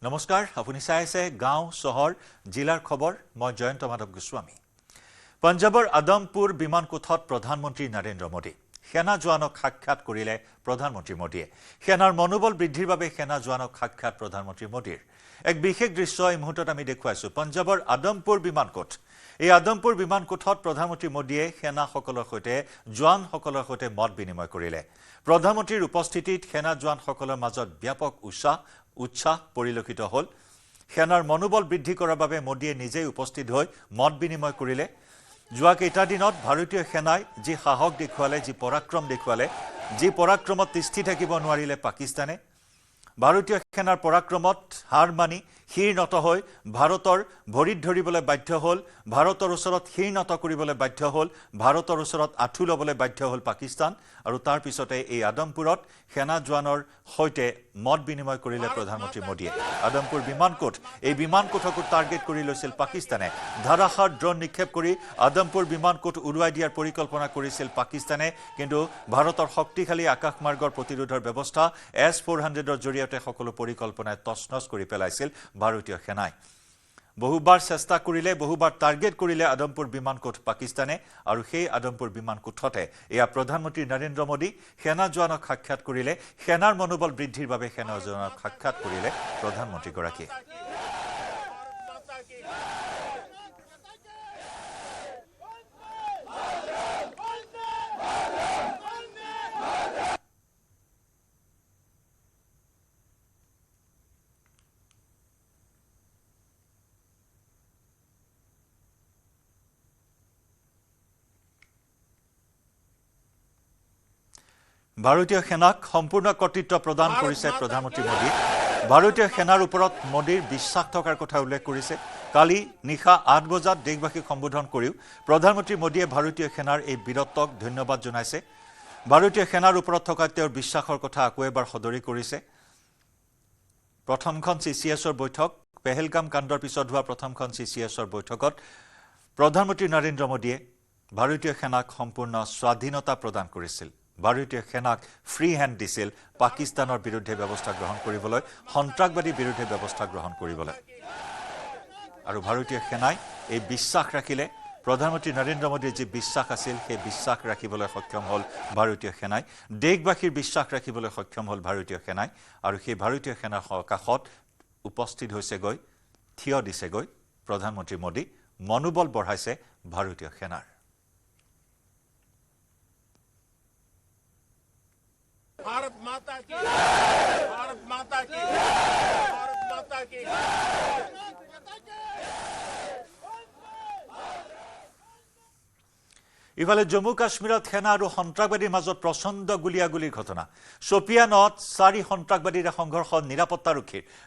নমস্কাৰ আপুনি চাই আছে গাঁও চহৰ জিলাৰ খবৰ মই জয়ন্ত মাধৱ গোস্বামী পঞ্জাবৰ আদমপুৰ বিমানকোঠত প্ৰধানমন্ত্ৰী নৰেন্দ্ৰ মোদী সেনা জোৱানক সাক্ষাৎ কৰিলে প্ৰধানমন্ত্ৰী মোদীয়ে সেনাৰ মনোবল বৃদ্ধিৰ বাবে সেনা জোৱানক সাক্ষাৎ প্ৰধানমন্ত্ৰী মোদীৰ এক বিশেষ দৃশ্য এই মুহূৰ্তত আমি দেখুৱাইছো পঞ্জাবৰ আদমপুৰ বিমানকোঠ এই আদমপুৰ বিমানকোঠত প্ৰধানমন্ত্ৰী মোদীয়ে সেনাসকলৰ সৈতে জোৱানসকলৰ সৈতে মত বিনিময় কৰিলে প্ৰধানমন্ত্ৰীৰ উপস্থিতিত সেনা জোৱানসকলৰ মাজত ব্যাপক উৎসাহ পৰিলক্ষিত হল সেনাৰ মনোবল বৃদ্ধি কৰাৰ বাবে মোদীয়ে নিজেই উপস্থিত হৈ মত বিনিময় কৰিলে যোৱা কেইটা দিনত ভাৰতীয় সেনাই যি সাহস দেখুৱালে যি পৰাক্ৰম দেখুৱালে যি পৰাক্ৰমত তিষ্ঠি থাকিব নোৱাৰিলে পাকিস্তানে ভাৰতীয় সেনাৰ পৰাক্ৰমত হাৰ মানি হিৰনত হৈ ভাৰতৰ ভৰিত ধৰিবলৈ বাধ্য হল ভাৰতৰ ওচৰত হিৰনত কৰিবলৈ বাধ্য হল ভাৰতৰ ওচৰত আঠু লবলৈ বাধ্য হল পাকিস্তান আৰু তাৰ পিছতে এই আদমপুৰত সেনা জোৱানৰ সৈতে মত বিনিময় কৰিলে প্ৰধানমন্ত্ৰী মোদীয়ে আদমপুৰ বিমানকোঠ এই বিমানকোঠক টাৰ্গেট কৰি লৈছিল পাকিস্তানে ধাৰাসাৰ ড্ৰোন নিক্ষেপ কৰি আদমপুৰ বিমানকোঠ উৰুৱাই দিয়াৰ পৰিকল্পনা কৰিছিল পাকিস্তানে কিন্তু ভাৰতৰ শক্তিশালী আকাশমাৰ্গৰ প্ৰতিৰোধৰ ব্যৱস্থা S-400ৰ জৰিয়তে সকলো পৰিকল্পনাই তছনছ কৰি পেলাইছিল ভাৰতীয় সেনাই বহুবাৰ চেষ্টা কৰিলে বহুবাৰ টাৰ্গেট কৰিলে আদমপুৰ বিমানকোঠ পাকিস্তানে আৰু সেই আদমপুৰ বিমানকোঠতে এয়া প্ৰধানমন্ত্ৰী নৰেন্দ্ৰ মোদী সেনা জোৱানক সাক্ষাৎ কৰিলে সেনাৰ মনোবল বৃদ্ধিৰ বাবে সেনা জোৱানক সাক্ষাৎ কৰিলে প্ৰধানমন্ত্ৰী গৰাকীয়ে ভাৰতীয় সেনাক সম্পূৰ্ণ কৰ্তৃত্ব প্ৰদান কৰিছে প্ৰধানমন্ত্ৰী মোদী ভাৰতীয় সেনাৰ ওপৰত মোদীৰ বিশ্বাস থকাৰ কথা উল্লেখ কৰিছে কালি নিশা 8 বজাত দেশবাসীক সম্বোধন কৰিও প্ৰধানমন্ত্ৰী মোদীয়ে ভাৰতীয় সেনাৰ এই বীৰত্বক ধন্যবাদ জনাইছে ভাৰতীয় সেনাৰ ওপৰত থকা তেওঁৰ বিশ্বাসৰ কথা আকৌ এবাৰ সদৰি কৰিছে প্ৰথমখন CCSৰ বৈঠক পেহেলগাম কাণ্ডৰ পিছত হোৱা প্ৰথমখন CCSৰ বৈঠকত প্ৰধানমন্ত্ৰী নৰেন্দ্ৰ মোদীয়ে ভাৰতীয় সেনাক সম্পূৰ্ণ স্বাধীনতা প্ৰদান কৰিছিল ভাৰতীয় সেনাক ফ্ৰী হ্যান্ড দিছিল পাকিস্তানৰ বিৰুদ্ধে ব্যৱস্থা গ্ৰহণ কৰিবলৈ সন্ত্ৰাসবাদী বিৰুদ্ধে ব্যৱস্থা গ্ৰহণ কৰিবলৈ আৰু ভাৰতীয় সেনাই এই বিশ্বাস ৰাখিলে প্ৰধানমন্ত্ৰী নৰেন্দ্ৰ মোদীৰ যি বিশ্বাস আছিল সেই বিশ্বাস ৰাখিবলৈ সক্ষম হল ভাৰতীয় সেনাই দেশবাসীৰ বিশ্বাস ৰাখিবলৈ সক্ষম হল ভাৰতীয় সেনাই আৰু সেই ভাৰতীয় সেনাৰ কাষত উপস্থিত হৈছে গৈ থিয় দিছে গৈ প্ৰধানমন্ত্ৰী মোদী মনোবল বঢ়াইছে ভাৰতীয় সেনাৰ भारत माता की भारत माता की भारत माता की ইফালে জম্মু কাশ্মীৰত সেনা আৰু সন্ত্ৰাসবাদীৰ মাজত প্ৰচণ্ড গুলিয়াগুলিৰ ঘটনা সোপিয়ানত 4 সন্ত্ৰাসবাদীৰ সংঘৰ্ষ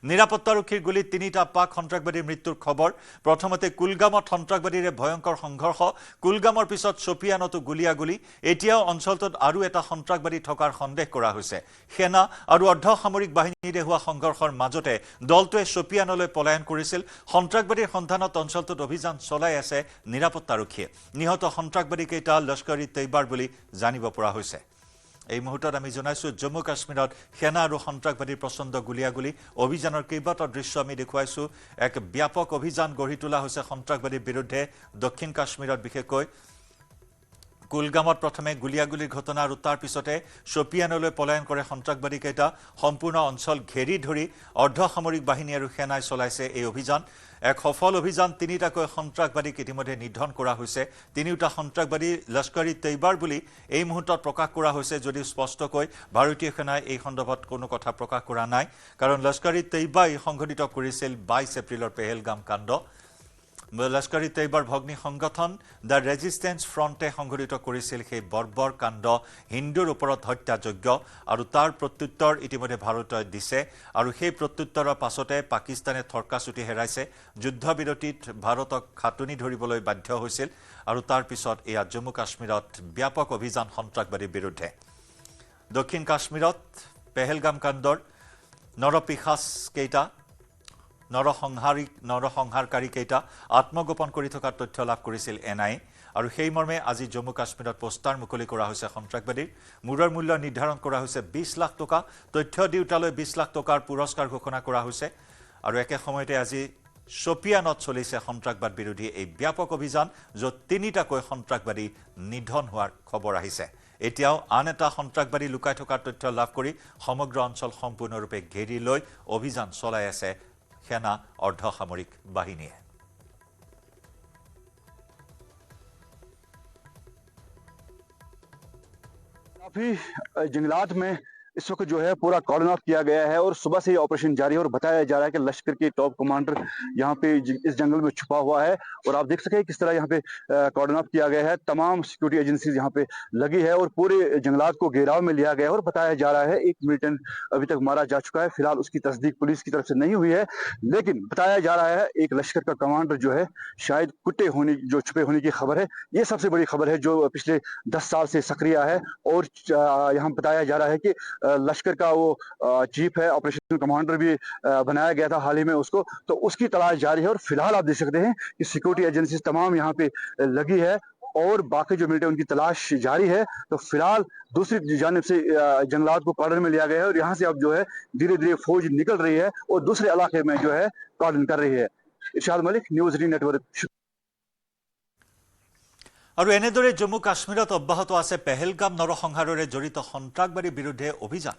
নিৰাপত্তাৰক্ষীৰ গুলিত 3টা পাক সন্ত্ৰাসবাদীৰ মৃত্যুৰ খবৰ প্ৰথমতে কুলগামত সন্ত্ৰাসবাদীৰ ভয়ংকৰ সংঘৰ্ষ কুলগামৰ পিছত সোপিয়ানতো গুলিয়াগুলি এতিয়াও অঞ্চলটোত আৰু এটা সন্ত্ৰাসবাদী থকাৰ সন্দেহ কৰা হৈছে সেনা আৰু অৰ্ধসামৰিক বাহিনীৰে হোৱা সংঘৰ্ষৰ মাজতে দলটোৱে সোপিয়ানলৈ পলায়ন কৰিছিল সন্ত্ৰাসবাদীৰ সন্ধানত অঞ্চলটোত অভিযান চলাই আছে নিৰাপত্তাৰক্ষীয়ে নিহত সন্ত্ৰাসবাদী এটা লস্কৰী তৈবাৰ বুলি জানিব পৰা হৈছে এই মুহূৰ্তত আমি জনাইছো জম্মু কাশ্মীৰত সেনা আৰু সন্ত্ৰাসবাদীৰ প্ৰচণ্ড গুলিয়াগুলি অভিযানৰ কেইবাটাও দৃশ্য আমি দেখুৱাইছো এক ব্যাপক অভিযান গঢ়ি তোলা হৈছে সন্ত্ৰাসবাদীৰ বিৰুদ্ধে দক্ষিণ কাশ্মীৰত বিশেষকৈ কুলগামত প্ৰথমে গুলিয়াগুলিৰ ঘটনা আৰু তাৰ পিছতে সোপিয়ানলৈ পলায়ন কৰে সন্ত্ৰাসবাদী কেইটা সম্পূৰ্ণ অঞ্চল ঘেৰি ধৰি অৰ্ধসামৰিক বাহিনী আৰু সেনাই চলাইছে এই অভিযান এক সফল অভিযান 3টাকৈ সন্ত্ৰাসবাদীক ইতিমধ্যে নিধন কৰা হৈছে 3টা সন্ত্ৰাসবাদী লস্কৰী তৈবাৰ বুলি এই মুহূৰ্তত প্ৰকাশ কৰা হৈছে যদিও স্পষ্টকৈ ভাৰতীয় সেনাই এই সন্দৰ্ভত কোনো কথা প্ৰকাশ কৰা নাই কাৰণ লস্কৰী তৈবাই সংঘটিত কৰিছিল 22 এপ্ৰিলৰ পেহেলগাম কাণ্ড লস্কৰী তৈবাৰ ভগ্নী সংগঠন দ্য ৰেজিষ্টেন্স ফ্ৰণ্টে সংঘটিত কৰিছিল সেই বৰ্বৰ কাণ্ড হিন্দুৰ ওপৰত হত্যাযোগ্য আৰু তাৰ প্ৰত্যুত্তৰ ইতিমধ্যে ভাৰতে দিছে আৰু সেই প্ৰত্যুত্তৰৰ পাছতে পাকিস্তানে থৰকাচুটি হেৰাইছে যুদ্ধবিৰতিত ভাৰতক খাটনি ধৰিবলৈ বাধ্য হৈছিল আৰু তাৰ পিছত এয়া জম্মু কাশ্মীৰত ব্যাপক অভিযান সন্ত্ৰাসবাদীৰ বিৰুদ্ধে দক্ষিণ কাশ্মীৰত পেহেলগাম কাণ্ডৰ নৰপিশাচ কেইটা নৰসংহাৰকাৰী কেইটা আত্মগোপন কৰি থকা তথ্য লাভ কৰিছিল এনআই আৰু সেই মৰ্মে আজি জম্মু কাশ্মীৰত পোষ্টাৰ মুকলি কৰা হৈছে সন্ত্ৰাসবাদীৰ মূৰৰ মূল্য নিৰ্ধাৰণ কৰা হৈছে 20 লাখ টকা তথ্য দিউতালৈ 20 লাখ টকাৰ পুৰস্কাৰ ঘোষণা কৰা হৈছে আৰু একে সময়তে আজি শোপিয়ানত চলিছে সন্ত্ৰাসবাদ বিৰোধী এই ব্যাপক অভিযান য'ত তিনিটাকৈ সন্ত্ৰাসবাদী নিধন হোৱাৰ খবৰ আহিছে এতিয়াও আন এটা সন্ত্ৰাসবাদী লুকাই থকাৰ তথ্য লাভ কৰি সমগ্ৰ অঞ্চল সম্পূৰ্ণৰূপে ঘেৰি লৈ অভিযান চলাই আছে সেনা অৰ্ধসামৰিক বাহিনীয়ে काफी जंगलात में इस वक्त जो है पूरा कॉर्डन ऑफ किया गया है और सुबह से ये ऑपरेशन जारी है और बताया जा रहा है कि लश्कर के टॉप कमांडर यहाँ पे इस जंगल में छुपा हुआ है और आप देख सके किस तरह यहाँ पे कॉर्डन ऑफ किया गया है तमाम सिक्योरिटी एजेंसीज यहाँ पे लगी है और पूरे जंगलात को घेराव में लिया गया है और बताया जा रहा है एक मिलिटेंट अभी तक मारा जा चुका है फिलहाल उसकी तस्दीक पुलिस की तरफ से नहीं हुई है लेकिन बताया जा रहा है एक लश्कर का कमांडर जो है शायद छुपे होने की खबर है ये सबसे बड़ी खबर है जो पिछले 10 साल से सक्रिय है और यहाँ बताया जा रहा है कि लश्कर का वो चीफ है ऑपरेशन कमांडर भी बनाया गया था हाल ही में उसको तो उसकी तलाश जारी है और फिलहाल आप देख सकते हैं कि सिक्योरिटी एजेंसीज तमाम यहाँ पे लगी है और बाकी जो मिलिटेंट उनकी तलाश जारी है तो फिलहाल दूसरी जानिब से जंगलात को कॉर्डन में लिया गया है और यहाँ से अब जो है धीरे धीरे फौज निकल रही है और दूसरे इलाके में जो है कॉर्डन कर रही है इरशाद मलिक न्यूज़ 18 नेटवर्क আৰু এনেদৰে জম্মু কাশ্মীৰত অব্যাহত আছে পেহেলগাম নৰসংহাৰৰে জড়িত সন্ত্ৰাসবাদীৰ বিৰুদ্ধে অভিযান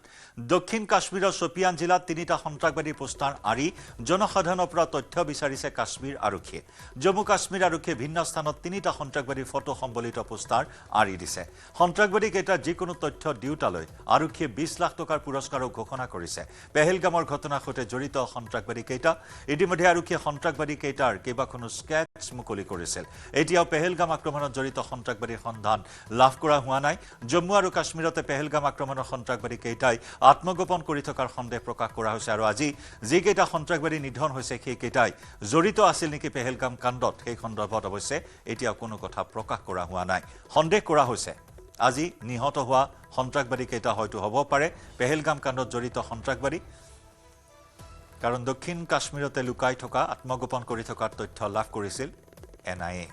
দক্ষিণ কাশ্মীৰৰ শোপিয়ান জিলাত তিনিটা সন্ত্ৰাসবাদী পোষ্টাৰ আৰি জনসাধাৰণৰ পৰা তথ্য বিচাৰিছে কাশ্মীৰ আৰক্ষীয়ে জম্মু কাশ্মীৰ আৰক্ষীয়ে ভিন্ন স্থানত তিনিটা সন্ত্ৰাসবাদী ফটো সম্বলিত পোষ্টাৰ আৰি দিছে সন্ত্ৰাসবাদী কেইটাৰ যিকোনো তথ্য দিউতালৈ আৰক্ষীয়ে 20 লাখ টকাৰ পুৰস্কাৰো ঘোষণা কৰিছে পেহেলগামৰ ঘটনাৰ সৈতে জড়িত সন্ত্ৰাসবাদী কেইটা ইতিমধ্যে আৰক্ষীয়ে সন্ত্ৰাসবাদী কেইটাৰ কেইবাখনো স্কেচ মুকলি কৰিছিল এতিয়াও পেহেলগাম আক্ৰমণত সন্ত্ৰাসবাদীৰ সন্ধান লাভ কৰা হোৱা নাই জম্মু আৰু কাশ্মীৰতে পেহেলগাম আক্ৰমণৰ সন্ত্ৰাসবাদী কেইটাই আত্মগোপন কৰি থকাৰ সন্দেহ প্ৰকাশ কৰা হৈছে আৰু আজি যি কেইটা সন্ত্ৰাসবাদী নিধন হৈছে সেই কেইটাই জড়িত আছিল নেকি পেহেলগাম কাণ্ডত সেই সন্দৰ্ভত অৱশ্যে এতিয়া কোনো কথা প্ৰকাশ কৰা হোৱা নাই সন্দেহ কৰা হৈছে আজি নিহত হোৱা সন্ত্ৰাসবাদী কেইটা হয়তো হ'ব পাৰে পেহেলগাম কাণ্ডত জড়িত সন্ত্ৰাসবাদী কাৰণ দক্ষিণ কাশ্মীৰতে লুকাই থকা আত্মগোপন কৰি থকাৰ তথ্য লাভ কৰিছিল NIA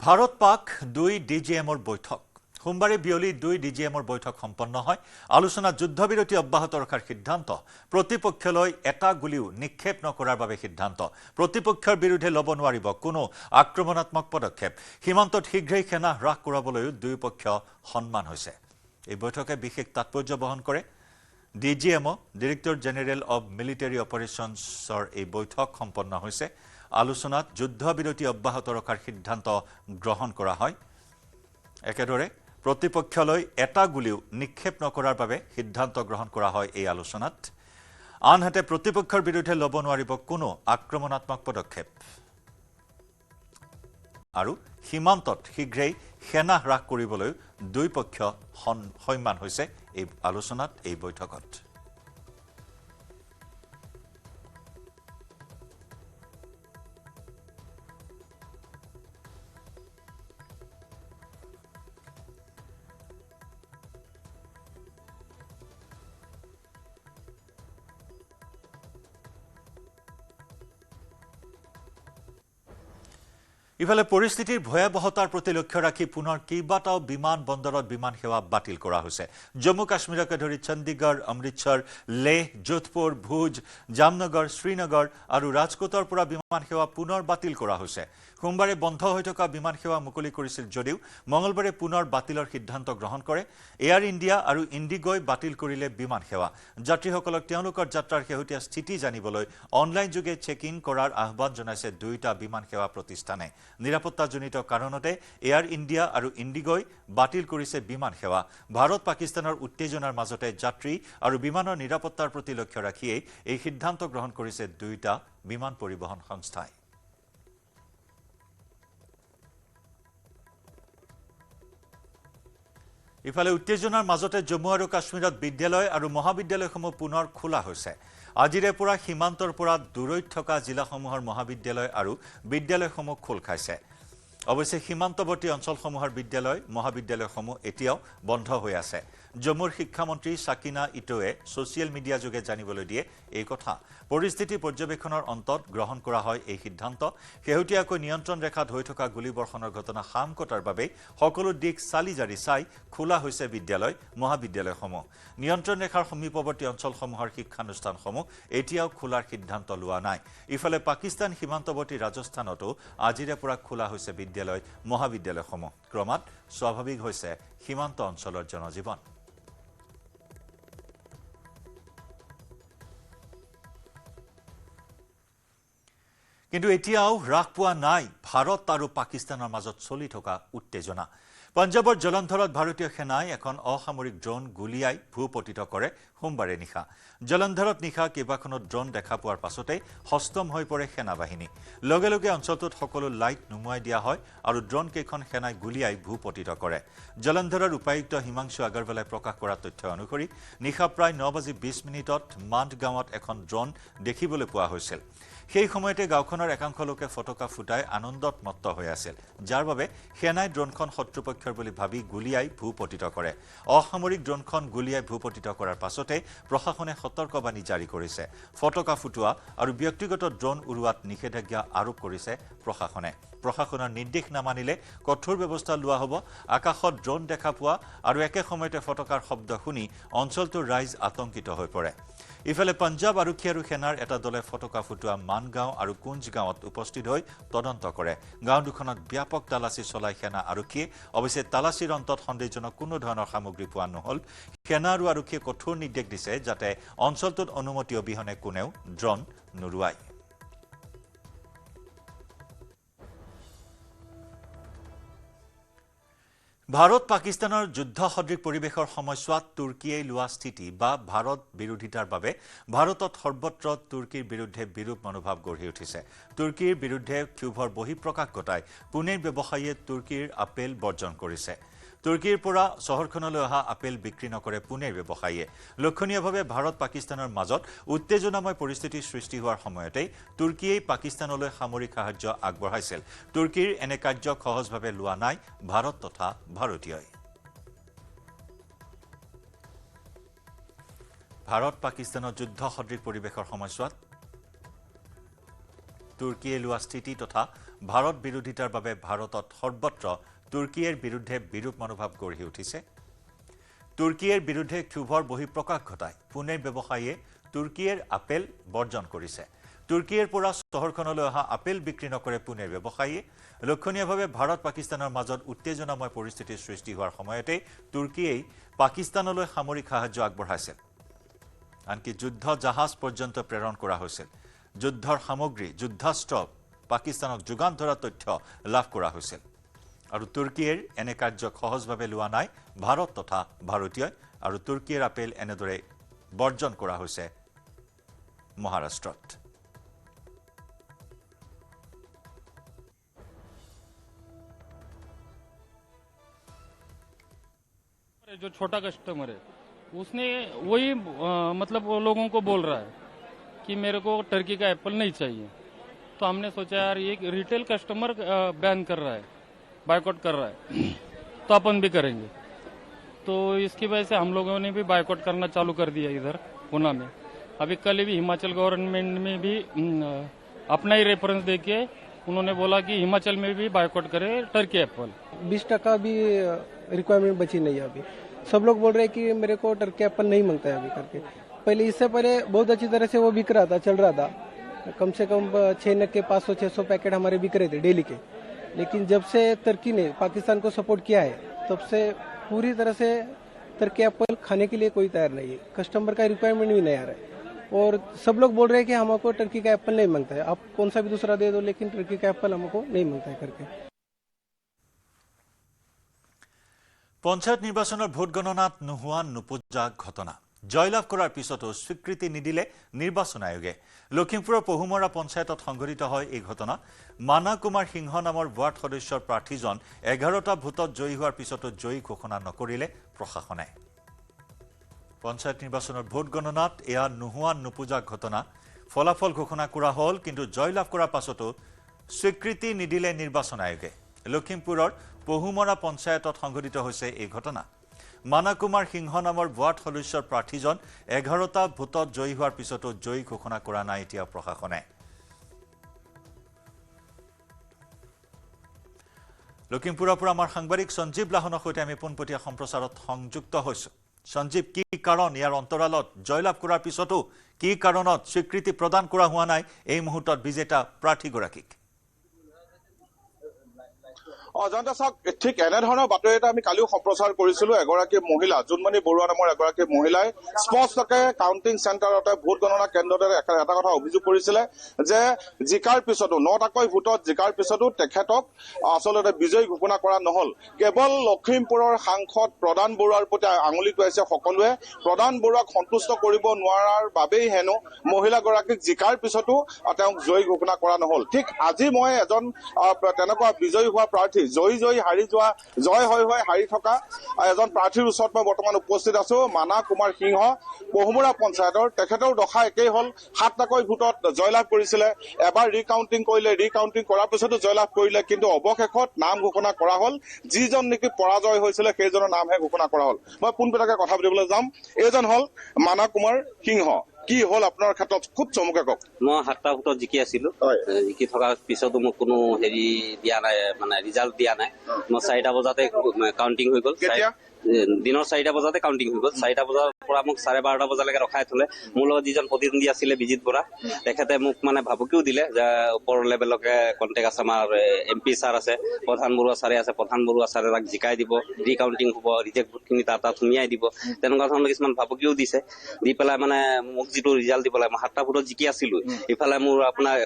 ভাৰত পাক 2 DGMৰ বৈঠক সোমবাৰে বিয়লি 2 DGMৰ বৈঠক সম্পন্ন হয় আলোচনাত যুদ্ধবিৰতি অব্যাহত ৰখাৰ সিদ্ধান্ত প্ৰতিপক্ষলৈ এটা গুলিও নিক্ষেপ নকৰাৰ বাবে সিদ্ধান্ত প্ৰতিপক্ষৰ বিৰুদ্ধে ল'ব নোৱাৰিব কোনো আক্ৰমণাত্মক পদক্ষেপ সীমান্তত শীঘ্ৰেই সেনা হ্ৰাস কৰাবলৈ দুয়োপক্ষ সন্মান হৈছে এই বৈঠকে বিশেষ তাৎপৰ্য বহন কৰে DGMO director general of military অপাৰেশনছৰ এই বৈঠক সম্পন্ন হৈছে আলোচনাত যুদ্ধবিৰতি অব্যাহত ৰখাৰ সিদ্ধান্ত গ্ৰহণ কৰা হয় একেদৰে প্ৰতিপক্ষলৈ এটা গুলিও নিক্ষেপ নকৰাৰ বাবে সিদ্ধান্ত গ্ৰহণ কৰা হয় এই আলোচনাত আনহাতে প্ৰতিপক্ষৰ বিৰুদ্ধে ল'ব নোৱাৰিব কোনো আক্ৰমণাত্মক পদক্ষেপ আৰু সীমান্তত শীঘ্ৰেই সেনা হ্ৰাস কৰিবলৈ দুয়োপক্ষ সন্মান হৈছে এই আলোচনাত এই বৈঠকত ইফালে পৰিস্থিতিৰ ভয়াবহতাৰ প্ৰতি লক্ষ্য ৰাখি পুনৰ কেইবাটাও বিমান বন্দৰত বিমান সেৱা বাতিল কৰা হৈছে জম্মু কাশ্মীৰকে ধৰি চণ্ডীগড় অমৃতসৰ লেহ যোধপুৰ ভুজ জামনগৰ শ্ৰীনগৰ আৰু ৰাজকোটৰ পৰা বিমান সেৱা পুনৰ বাতিল কৰা হৈছে সোমবাৰে বন্ধ হৈ থকা বিমান সেৱা মুকলি কৰিছিল যদিও মঙলবাৰে পুনৰ বাতিলৰ সিদ্ধান্ত গ্ৰহণ কৰে এয়াৰ ইণ্ডিয়া আৰু ইণ্ডিগোই বাতিল কৰিলে বিমান সেৱা যাত্ৰীসকলক তেওঁলোকৰ যাত্ৰাৰ শেহতীয়া স্থিতি জানিবলৈ অনলাইন যোগে চেক ইন কৰাৰ আহ্বান জনাইছে দুয়োটা বিমান সেৱা প্ৰতিষ্ঠানে নিৰাপত্তাজনিত কাৰণতে এয়াৰ ইণ্ডিয়া আৰু ইণ্ডিগোই বাতিল কৰিছে বিমান সেৱা ভাৰত পাকিস্তানৰ উত্তেজনাৰ মাজতে যাত্ৰী আৰু বিমানৰ নিৰাপত্তাৰ প্ৰতি লক্ষ্য ৰাখিয়ে এই সিদ্ধান্ত গ্ৰহণ কৰিছে দুয়োটা বিমান পৰিবহণ সংস্থাই ইফালে উত্তেজনাৰ মাজতে জম্মু আৰু কাশ্মীৰত বিদ্যালয় আৰু মহাবিদ্যালয়সমূহ পুনৰ খোলা হৈছে আজিৰে পৰা সীমান্তৰ পৰা দূৰৈত থকা জিলাসমূহৰ মহাবিদ্যালয় আৰু বিদ্যালয়সমূহ খোল খাইছে অৱশ্যে সীমান্তৱৰ্তী অঞ্চলসমূহৰ বিদ্যালয় মহাবিদ্যালয়সমূহ এতিয়াও বন্ধ হৈ আছে জম্মুৰ শিক্ষামন্ত্ৰী সাকিনা ইটোৱে ছ'চিয়েল মিডিয়া যোগে জানিবলৈ দিয়ে এই কথা পৰিস্থিতি পৰ্যবেক্ষণৰ অন্তত গ্ৰহণ কৰা হয় এই সিদ্ধান্ত শেহতীয়াকৈ নিয়ন্ত্ৰণ ৰেখাত হৈ থকা গুলীবৰ্ষণৰ ঘটনা শাম কটাৰ বাবে সকলো দিশ চালি জাৰি চাই খোলা হৈছে বিদ্যালয় মহাবিদ্যালয়সমূহ নিয়ন্ত্ৰণ ৰেখাৰ সমীপৱৰ্তী অঞ্চলসমূহৰ শিক্ষানুষ্ঠানসমূহ এতিয়াও খোলাৰ সিদ্ধান্ত লোৱা নাই ইফালে পাকিস্তান সীমান্তৱৰ্তী ৰাজস্থানতো আজিৰে পৰা খোলা হৈছে বিদ্যালয় মহাবিদ্যালয়সমূহ ক্ৰমাৎ স্বাভাৱিক হৈছে সীমান্ত অঞ্চলৰ জনজীৱন কিন্তু এতিয়াও হ্ৰাস পোৱা নাই ভাৰত আৰু পাকিস্তানৰ মাজত চলি থকা উত্তেজনা পঞ্জাবৰ জলন্ধৰত ভাৰতীয় সেনাই এখন অসামৰিক ড্ৰোন গুলিয়াই ভূপতিত কৰে সোমবাৰে নিশা জলন্ধৰত নিশা কেইবাখনো ড্ৰোন দেখা পোৱাৰ পাছতে হস্তম হৈ পৰে সেনাবাহিনী লগে লগে অঞ্চলটোত সকলো লাইট নুমুৱাই দিয়া হয় আৰু ড্ৰোন কেইখন সেনাই গুলিয়াই ভূপতিত কৰে জলন্ধৰৰ উপায়ুক্ত হিমাংশু আগৰৱালাই প্ৰকাশ কৰা তথ্য অনুসৰি নিশা প্ৰায় 9:20 মাণ্ড গাঁৱত এখন ড্ৰোন দেখিবলৈ পোৱা হৈছিল সেই সময়তে গাঁওখনৰ একাংশ লোকে ফটকা ফুটাই আনন্দত মত্ত হৈ আছিল যাৰ বাবে সেনাই ড্ৰোনখন শত্ৰুপক্ষৰ বুলি ভাবি গুলিয়াই ভূপতিত কৰে অসামৰিক ড্ৰোনখন গুলিয়াই ভূপতিত কৰাৰ পাছতে প্ৰশাসনে সতৰ্কবাণী জাৰি কৰিছে ফটকা ফুটোৱা আৰু ব্যক্তিগত ড্ৰোন উৰুৱাত নিষেধাজ্ঞা আৰোপ কৰিছে প্ৰশাসনৰ নিৰ্দেশ নামানিলে কঠোৰ ব্যৱস্থা লোৱা হ'ব আকাশত ড্ৰোন দেখা পোৱা আৰু একে সময়তে ফটকাৰ শব্দ শুনি অঞ্চলটোৰ ৰাইজ আতংকিত হৈ পৰে ইফালে পঞ্জাব আৰক্ষী আৰু সেনাৰ এটা দলে ফটকা ফুটোৱা মানগাঁও আৰু কুঞ্জ গাঁৱত উপস্থিত হৈ তদন্ত কৰে গাঁও দুখনত ব্যাপক তালাচী চলাই সেনা আৰক্ষীয়ে অৱশ্যে তালাচীৰ অন্তত সন্দেহজনক কোনো ধৰণৰ সামগ্ৰী পোৱা নহল সেনা আৰু আৰক্ষীয়ে কঠোৰ নিৰ্দেশ দিছে যাতে অঞ্চলটোত অনুমতি অবিহনে কোনেও ড্ৰোন নুৰুৱায় ভাৰত পাকিস্তানৰ যুদ্ধ সদৃশ পৰিৱেশৰ সময়ছোৱাত তুৰ্কীয়ে লোৱা স্থিতি বা ভাৰত বিৰোধিতাৰ বাবে ভাৰতত সৰ্বত্ৰ তুৰ্কীৰ বিৰুদ্ধে বিৰূপ মনোভাৱ গঢ়ি উঠিছে তুৰ্কীৰ বিৰুদ্ধে ক্ষোভৰ বহিঃপ্ৰকাশ ঘটাই পুনেৰ ব্যৱসায়ীয়ে তুৰ্কীৰ আপেল বৰ্জন কৰিছে তুৰ্কীৰ পৰা চহৰখনলৈ অহা আপেল বিক্ৰী নকৰে পুনেৰ ব্যৱসায়ীয়ে লক্ষণীয়ভাৱে ভাৰত পাকিস্তানৰ মাজত উত্তেজনাময় পৰিস্থিতিৰ সৃষ্টি হোৱাৰ সময়তে তুৰ্কীয়ে পাকিস্তানলৈ সামৰিক সাহায্য আগবঢ়াইছিল তুৰ্কীৰ এনে কাৰ্য সহজভাৱে লোৱা নাই ভাৰত তথা ভাৰতীয়ই ভাৰত পাকিস্তানৰ যুদ্ধ সদৃশ পৰিৱেশৰ সময়ছোৱাত তুৰ্কীয়ে লোৱা স্থিতি তথা ভাৰত বিৰোধিতাৰ বাবে ভাৰতত সৰ্বত্ৰ তুৰ্কীৰ বিৰুদ্ধে বিৰূপ মনোভাৱ গঢ়ি উঠিছে তুৰ্কীৰ বিৰুদ্ধে ক্ষোভৰ বহিঃপ্ৰকাশ ঘটাই পুনেৰ ব্যৱসায়ীয়ে তুৰ্কীৰ আপেল বৰ্জন কৰিছে তুৰ্কীৰ পৰা চহৰখনলৈ অহা আপেল বিক্ৰী নকৰে পুনেৰ ব্যৱসায়ীয়ে লক্ষণীয়ভাৱে ভাৰত পাকিস্তানৰ মাজত উত্তেজনাময় পৰিস্থিতিৰ সৃষ্টি হোৱাৰ সময়তে তুৰ্কীয়ে পাকিস্তানলৈ সামৰিক সাহায্য আগবঢ়াইছিল আনকি যুদ্ধ জাহাজ পৰ্যন্ত প্ৰেৰণ কৰা হৈছিল যুদ্ধৰ সামগ্ৰী যুদ্ধাস্ত্ৰ পাকিস্তানক যোগান ধৰা তথ্য লাভ কৰা হৈছিল আৰু তুৰ্কীৰ এনে কাৰ্য সহজভাৱে লোৱা নাই ভাৰত তথা ভাৰতীয় আৰু তুৰ্কীৰ আপেল এনেদৰে বৰ্জন কৰা হৈছে মহাৰাষ্ট্ৰত जो छोटा कस्टमर है उसने वही मतलब वो लोगों को बोल रहा है कि मेरे को टर्की का एप्पल नहीं चाहिए तो हमने सोचा यार ये रिटेल कस्टमर बैन कर रहा है बायकॉट कर रहा है तो अपन भी करेंगे तो इसकी वजह से हम लोगों ने भी बायकॉट करना चालू कर दिया इधर पुणे में अभी कल भी हिमाचल गवर्नमेंट में भी अपना ही रेफरेंस देके उन्होंने बोला कि हिमाचल में भी बायकॉट करे टर्की एप्पल 20% भी रिक्वायरमेंट बची नहीं है अभी सब लोग बोल रहे हैं कि मेरे को टर्की एप्पल नहीं मांगता है अभी करके पहले इससे पहले बहुत अच्छी तरह से वो बिक रहा था चल रहा था कम से कम 6 के 500-600 पैकेट हमारे बिक रहे थे डेली के लेकिन जब से तुर्की ने पाकिस्तान को सपोर्ट किया है तब से पूरी तरह से तुर्की एप्पल खाने के लिए कोई तैयार नहीं है कस्टमर का रिक्वायरमेंट भी नहीं आ रहा है और सब लोग बोल रहे हैं कि हमको टर्की का एप्पल नहीं मांगता है आप कौन सा भी दूसरा दे दो लेकिन टर्की का एप्पल हमको नहीं मांगता है करके পঞ্চায়ত নিৰ্বাচনৰ ভোট গণনাত নোহোৱা নুপুজা ঘটনা জয়লাভ কৰাৰ পিছতো স্বীকৃতি নিদিলে নিৰ্বাচন আয়োগে লখিমপুৰৰ পহুমৰা পঞ্চায়তত সংঘটিত হয় এই ঘটনা মানা কুমাৰ সিংহ নামৰ ৱাৰ্ড সদস্যৰ প্ৰাৰ্থীজন 11টা ভোটত জয়ী হোৱাৰ পিছতো জয়ী ঘোষণা নকৰিলে প্ৰশাসনে পঞ্চায়ত নিৰ্বাচনৰ ভোট গণনাত এয়া নোহোৱা নুপুজা ঘটনা ফলাফল ঘোষণা কৰা হ'ল কিন্তু জয়লাভ কৰাৰ পাছতো স্বীকৃতি নিদিলে নিৰ্বাচন আয়োগে লখিমপুৰৰ পহুমৰা পঞ্চায়তত সংঘটিত হৈছে এই ঘটনা মানা কুমাৰ সিংহ নামৰ ৱাৰ্ড সদস্যৰ প্ৰাৰ্থীজন 11টা ভোটত জয়ী হোৱাৰ পিছতো জয়ী ঘোষণা কৰা নাই এতিয়া প্ৰশাসনে। লখিমপুৰৰ পৰা আমাৰ সাংবাদিক সঞ্জীৱ লাহনৰ সৈতে আমি পোনপটীয়া সম্প্ৰচাৰত সংযুক্ত হৈছোঁ। সঞ্জীৱ, কি কাৰণ ইয়াৰ অন্তৰালত জয়লাভ কৰাৰ পিছতো কি কাৰণত স্বীকৃতি প্ৰদান কৰা হোৱা নাই এই মুহূৰ্তত বিজেতা প্ৰাৰ্থীগৰাকীক? অজন্তা চাওক, ঠিক এনেধৰণৰ বাতৰি এটা আমি কালিও সম্প্ৰচাৰ কৰিছিলো। এগৰাকী মহিলা, জোনমণি বৰুৱা নামৰ এগৰাকী মহিলাই স্পষ্টকে কাউণ্টিং চেণ্টাৰতে ভোট গণনা কেন্দ্ৰতে এটা কথা অভিযোগ কৰিছিলে যে জিকাৰ পিছতো 9টাকৈ ভোটত জিকাৰ পিছতো তেখেতক আচলতে বিজয়ী ঘোষণা কৰা নহল। কেৱল লখিমপুৰৰ সাংসদ প্ৰধান বৰুৱাৰ প্ৰতি আঙুলি টুৱাইছে সকলোৱে। প্ৰধান বৰুৱাক সন্তুষ্ট কৰিব নোৱাৰাৰ বাবেই হেনো মহিলাগৰাকীক জিকাৰ পিছতো তেওঁক জয়ী ঘোষণা কৰা নহল। ঠিক আজি মই এজন তেনেকুৱা বিজয়ী হোৱা প্ৰাৰ্থী, জয়ী হাৰি যোৱা, জয় হৈ হাৰি থকা এজন প্ৰাৰ্থীৰ ওচৰত মই বৰ্তমান উপস্থিত আছো। মানা কুমাৰ সিংহ, পহুমুৰা পঞ্চায়তৰ। তেখেতৰ দশা একেই হল। 7টাকৈ ভোটত জয়লাভ কৰিছিলে, এবাৰ ৰিকাউণ্টিং কৰিলে, ৰিকাউণ্টিং কৰাৰ পিছতো জয়লাভ কৰিলে, কিন্তু অৱশেষত নাম ঘোষণা কৰা হল। যিজন নেকি পৰাজয় হৈছিলে সেইজনৰ নামহে ঘোষণা কৰা হল। মই পোনপটীয়াকৈ কথা পাতিবলৈ যাম। এইজন হল মানা কুমাৰ সিংহ। কি হল আপোনাৰ ক্ষেত্ৰত খুব চমুকে কওক। মই 7টা ভোটত জিকি আছিলো। জিকি থকাৰ পিছতো মোক কোনো হেৰি দিয়া নাই, মানে ৰিজাল্ট দিয়া নাই। মই 4টা বজাতে কাউণ্টিং হৈ গ'ল। দিনৰ 4টা বজাতে কাউণ্টিং হৈ গ'ল। 4টা বজাৰ পৰা মোক 12:30 বজালৈকে ৰখাই থলে। মোৰ লগত যিজন প্ৰতিদ্বন্দ্বী আছিলে বিজিত বৰা, তেখেতে মোক মানে ভাবুকিও দিলে যে ওপৰ লেভেলকে কণ্টেক্ট আছে, আমাৰ MP ছাৰ আছে, প্ৰধান বৰুৱা ছাৰে আছে, প্ৰধান বৰুৱা ছাৰে তাক জিকাই দিব, ৰিকাউণ্টিং হ'ব, ৰিজেক্ট ভোটখিনি তাত সুমিয়াই দিব, তেনেকুৱা ধৰণৰ কিছুমান ভাবুকিও দিছে। দি পেলাই মানে মোক যিটো ৰিজাল্ট দিব লাগে, মই 7টা ভোটত জিকি আছিলো। ইফালে মোৰ আপোনাৰ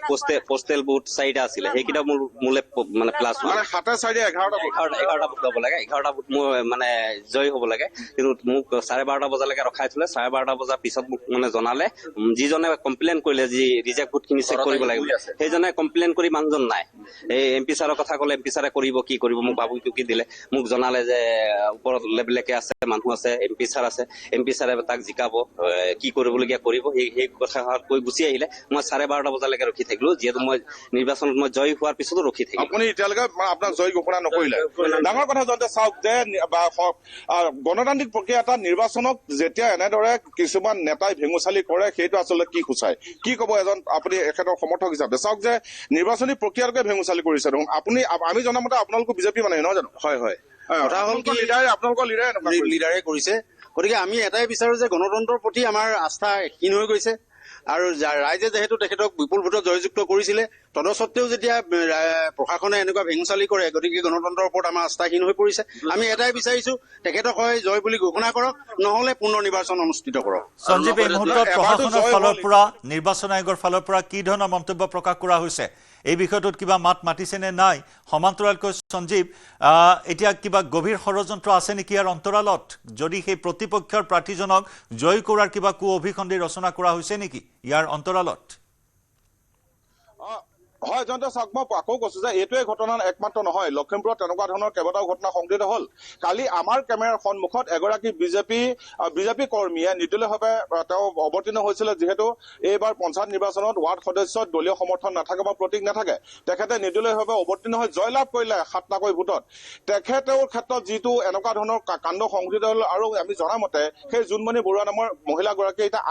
পোষ্টেল ভোট 4টা আছিলে, সেইকেইটা মোলে মানে প্লাছ 11টা ভোট ল'ব লাগে। 11টা ভোট মোৰ মানে জয়ী হ'ব লাগে, কিন্তু মোক 12:30 বজালৈকে ৰখাই থলে। 12:30 বজাৰ পিছত মোক মানে জনালে, যিজনে কমপ্লেইন কৰিলে, যি ৰিজেক্ট ভোটখিনি চেক কৰিব লাগিব, সেইজনে কমপ্লেইন কৰি মানুহজন নাই। এই MP ছাৰৰ কথা ক'লে, MP ছাৰে কৰিব, কি কৰিব, মোক ভাবুকি দিলে। মোক জনালে যে ওপৰত লেভেললৈকে আছে, মানুহ আছে, MP ছাৰ আছে, MP ছাৰে তাক জিকাব, কি কৰিবলগীয়া কৰিব, সেই কথা কৈ গুচি আহিলে। মই 12:30 বজালৈকে ৰখি থাকিলো, যিহেতু মই নিৰ্বাচনত মই জয়ী হোৱাৰ পিছতো ৰখি থাকিলো। আপুনি এতিয়ালৈকে আপোনাক জয়ী ঘোষণা নকৰিলে। ডাঙৰ কথা জয়ন্ত, চাওক যে গণতান্ত্ৰিক প্ৰক্ৰিয়া এটা নিৰ্বাচনক যেতিয়া এনেদৰে কিছুমান নেতাই ভেঙুচালি কৰে, সেইটো আচলতে কি সূচায়, কি কব এজন আপুনি এখেতৰ সমৰ্থক হিচাপে? চাওক যে নিৰ্বাচনী প্ৰক্ৰিয়াটোকে ভেঙুচালি কৰিছে দেখোন। আমি জনামতে আপোনালোকো বিজেপি মানে নহয় জানো? হয় হয়, কথা হ'ল কি আপোনালোকৰ লিডাৰে কৰিছে। গতিকে আমি এটাই বিচাৰো যে গণতন্ত্ৰৰ প্ৰতি আমাৰ আস্থা ক্ষীণ হৈ গৈছে, আৰু ৰাইজে যিহেতু তেখেতক বিপুল ভোটত জয়যুক্ত কৰিছিলে, তদসত্বেও যেতিয়া প্ৰশাসনে এনেকুৱা ভেঙুচালি কৰে, গতিকে গণতন্ত্ৰৰ ওপৰত আমাৰ আস্থাহীন হৈ পৰিছে। আমি এটাই বিচাৰিছো, তেখেতক হয় জয় বুলি ঘোষণা কৰক, নহলে পুনৰ নিৰ্বাচন অনুষ্ঠিত কৰক। সঞ্জীৱ, এই মুহূৰ্তত প্ৰশাসনৰ ফালৰ পৰা, নিৰ্বাচন আয়োগৰ ফালৰ পৰা কি ধৰণৰ মন্তব্য প্ৰকাশ কৰা হৈছে? এই বিষয়টোত কিবা মাত মাতিছে নে নাই? সমান্তৰালকৈ সঞ্জীৱ, এতিয়া কিবা গভীৰ ষড়যন্ত্ৰ আছে নেকি ইয়াৰ অন্তৰালত? যদি সেই প্ৰতিপক্ষৰ প্ৰাৰ্থীজনক জয় কৰাৰ কিবা কু অভিসন্ধি ৰচনা কৰা হৈছে নেকি ইয়াৰ অন্তৰালত? হয় জয়ন্ত, চাওক মই আকৌ কৈছো যে এইটোৱে ঘটনা একমাত্ৰ নহয়। লখিমপুৰত তেনেকুৱা ধৰণৰ কেইবাটাও ঘটনা সংঘটিত হল। কালি আমাৰ কেমেৰাৰ সন্মুখত এগৰাকী বিজেপি কৰ্মীয়ে নিৰ্দলীয়ভাৱে তেওঁ অৱতীৰ্ণ হৈছিলে। যিহেতু এইবাৰ পঞ্চায়ত নিৰ্বাচনত ৱাৰ্ড সদস্যত দলীয় সমৰ্থন নাথাকে বা প্ৰতীক নাথাকে, তেখেতে নিৰ্দলীয়ভাৱে অৱতীৰ্ণ হৈ জয়লাভ কৰিলে 7টাকৈ ভোটত। তেখেতৰ ক্ষেত্ৰত যিটো এনেকুৱা ধৰণৰ কাণ্ড সংঘটিত হল, আৰু আমি জনামতে সেই জোনমণি বৰুৱা নামৰ মহিলাগৰাকীয়ে এতিয়া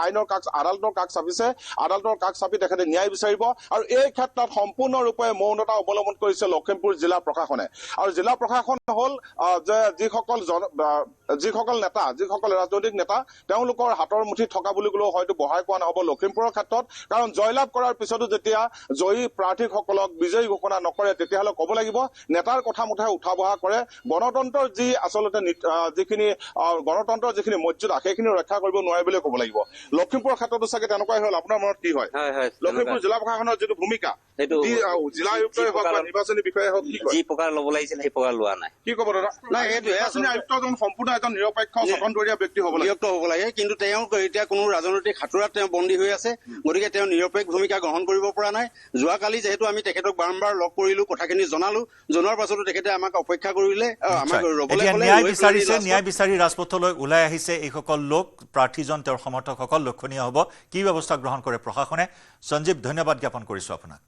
আদালতৰ কাষ চাপিছে। আদালতৰ কাষ চাপি তেখেতে ন্যায় বিচাৰিব, আৰু এই ক্ষেত্ৰত সম্পূৰ্ণৰূপে মৌনতা অৱলম্বন কৰিছে লখিমপুৰ জিলা প্ৰশাসনে। আৰু জিলা প্ৰশাসন হল যে যিসকল নেতা, যিসকল ৰাজনৈতিক নেতা, তেওঁলোকৰ হাতৰ মুঠিত থকা বুলি ক'লেও হয়তো বহাই কোৱা নহব লখিমপুৰৰ ক্ষেত্ৰত। কাৰণ জয়লাভ কৰাৰ পিছতো যেতিয়া জয়ী প্ৰাৰ্থীসকলক বিজয়ী ঘোষণা নকৰে, তেতিয়াহ'লে ক'ব লাগিব নেতাৰ কথা মুঠে উঠা বহা কৰে। গণতন্ত্ৰৰ যি আচলতে গণতন্ত্ৰৰ যিখিনি মৰ্যাদা, সেইখিনি ৰক্ষা কৰিব নোৱাৰে বুলি ক'ব লাগিব। লখিমপুৰৰ ক্ষেত্ৰতো চাগে তেনেকুৱাই হল। আপোনাৰ মনত কি হয়? লখিমপুৰ জিলা প্ৰশাসনৰ যিটো ভূমিকা, জিলা আয়ুক্তই হওক বা নিৰ্বাচনী বিষয়াই হওক, যি প্ৰকাৰ ল'ব লাগিছিল সেই প্ৰকাৰ লোৱা নাই। কি ক'ব দাদা? নাই, সেইটোৱে আয়ুক্তজন সম্পূৰ্ণ এজন নিৰপেক্ষ স্বতন্ত্ৰীয় ব্যক্তি হ'ব লাগে, কিন্তু তেওঁ এতিয়া কোনো ৰাজনৈতিক সাঁতোৰাত তেওঁ বন্দী হৈ আছে। গতিকে তেওঁ নিৰপেক্ষ ভূমিকা গ্ৰহণ কৰিব পৰা নাই। যোৱাকালি যিহেতু আমি তেখেতক বাৰম্বাৰ লগ কৰিলো, কথাখিনি জনালো, জনোৱাৰ পাছতো তেখেতে আমাক অপেক্ষা কৰিলে, ন্যায় বিচাৰি ৰাজপথলৈ ওলাই আহিছে এইসকল লোক। প্ৰাৰ্থীজন, তেওঁৰ সমৰ্থকসকল লক্ষণীয় হ'ব। কি ব্যৱস্থা গ্ৰহণ কৰে প্ৰশাসনে? সঞ্জীৱ, ধন্যবাদ জ্ঞাপন কৰিছো আপোনাক।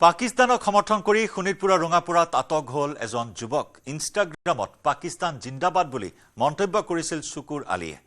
পাকিস্তানক সমৰ্থন কৰি শোণিতপুৰৰ ৰঙাপুৰাত আটক হ'ল এজন যুৱক। ইনষ্টাগ্ৰামত পাকিস্তান জিন্দাবাদ বুলি মন্তব্য কৰিছিল শুকুৰ আলীয়ে।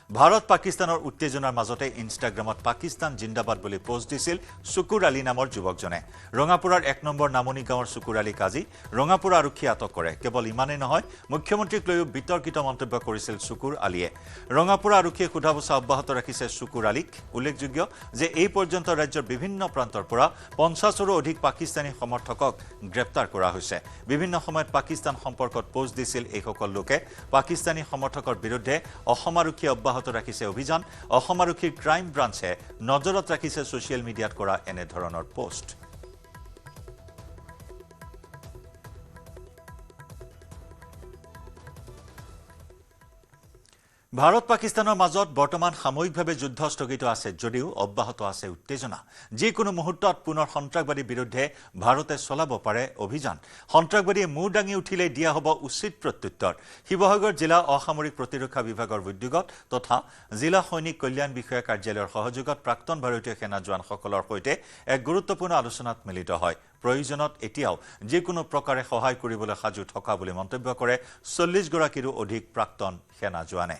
ভাৰত পাকিস্তানৰ উত্তেজনাৰ মাজতে ইনষ্টাগ্ৰামত পাকিস্তান জিন্দাবাদ বুলি পোষ্ট দিছিল শুকুৰ আলী নামৰ যুৱকজনে। ৰঙাপুৰাৰ 1 নম্বৰ নামনি গাঁৱৰ শুকুৰ আলীক আজি ৰঙাপুৰা আৰক্ষীয়ে আটক কৰে। কেৱল ইমানেই নহয়, মুখ্যমন্ত্ৰীক লৈও বিতৰ্কিত মন্তব্য কৰিছিল শুকুৰ আলীয়ে। ৰঙাপুৰা আৰক্ষীয়ে সোধা পোছা অব্যাহত ৰাখিছে শুকুৰ আলীক। উল্লেখযোগ্য যে এই পৰ্যন্ত ৰাজ্যৰ বিভিন্ন প্ৰান্তৰ পৰা 50ৰো অধিক পাকিস্তানী সমৰ্থকক গ্ৰেপ্তাৰ কৰা হৈছে। বিভিন্ন সময়ত পাকিস্তান সম্পৰ্কত পোষ্ট দিছিল এইসকল লোকে। পাকিস্তানী সমৰ্থকৰ বিৰুদ্ধে অসম আৰক্ষীয়ে অব্যাহত ৰাখিছে অভিযান। অসম আৰক্ষীৰ ক্ৰাইম ব্ৰাঞ্চে নজৰত ৰাখিছে ছ'চিয়েল মিডিয়াত কৰা এনেধৰণৰ পোষ্ট। ভাৰত পাকিস্তানৰ মাজত বৰ্তমান সাময়িকভাৱে যুদ্ধ স্থগিত আছে যদিও অব্যাহত আছে উত্তেজনা। যিকোনো মুহূৰ্তত পুনৰ সন্ত্ৰাসবাদীৰ বিৰুদ্ধে ভাৰতে চলাব পাৰে অভিযান। সন্ত্ৰাসবাদীয়ে মূৰ দাঙি উঠিলে দিয়া হ'ব উচিত প্ৰত্যুত্তৰ। শিৱসাগৰ জিলা অসামৰিক প্ৰতিৰক্ষা বিভাগৰ উদ্যোগত তথা জিলা সৈনিক কল্যাণ বিষয়া কাৰ্যালয়ৰ সহযোগত প্ৰাক্তন ভাৰতীয় সেনা জোৱানসকলৰ সৈতে এক গুৰুত্বপূৰ্ণ আলোচনাত মিলিত হয়। প্ৰয়োজনত এতিয়াও যিকোনো প্ৰকাৰে সহায় কৰিবলৈ সাজু থকা বুলি মন্তব্য কৰে 40গৰাকীৰো অধিক প্ৰাক্তন সেনা জোৱানে।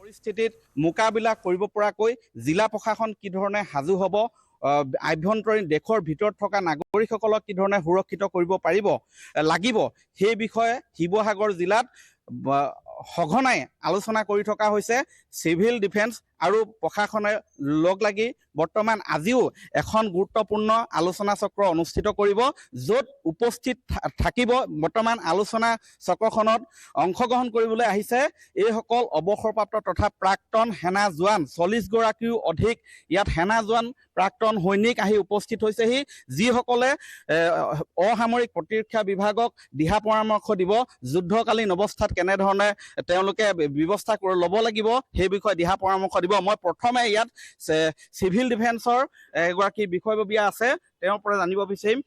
পৰিস্থিতিত মোকাবিলা কৰিব পৰাকৈ জিলা প্ৰশাসন কি ধৰণে সাজু হ'ব, আভ্যন্তৰীণ দেশৰ ভিতৰত থকা নাগৰিকসকলক কি ধৰণে সুৰক্ষিত কৰিব লাগিব সেই বিষয়ে শিৱসাগৰ জিলাত সঘনাই আলোচনা কৰি থকা হৈছে। চিভিল ডিফেন্স আৰু প্ৰশাসনে লগ লাগি বৰ্তমান আজিও এখন গুৰুত্বপূৰ্ণ আলোচনা চক্ৰ অনুষ্ঠিত কৰিব, য'ত উপস্থিত থাকিব বৰ্তমান আলোচনা চক্ৰখনত অংশগ্ৰহণ কৰিবলৈ আহিছে এইসকল অৱসৰপ্ৰাপ্ত তথা প্ৰাক্তন সেনা জোৱান। 40গৰাকীও অধিক ইয়াত সেনা জোৱান প্ৰাক্তন সৈনিক আহি উপস্থিত হৈছেহি, যিসকলে অসামৰিক প্ৰতিৰক্ষা বিভাগক দিহা পৰামৰ্শ দিব যুদ্ধকালীন অৱস্থাত কেনেধৰণে তেওঁলোকে ব্যৱস্থা ল'ব লাগিব সেই বিষয়ে দিহা পৰামৰ্শ দিব। মই প্ৰথমে ইয়াত চিভিল ডিফেন্সৰ এগৰাকী বিষয়ববীয়া আছে, তেওঁৰ পৰা জানিব বিচাৰিম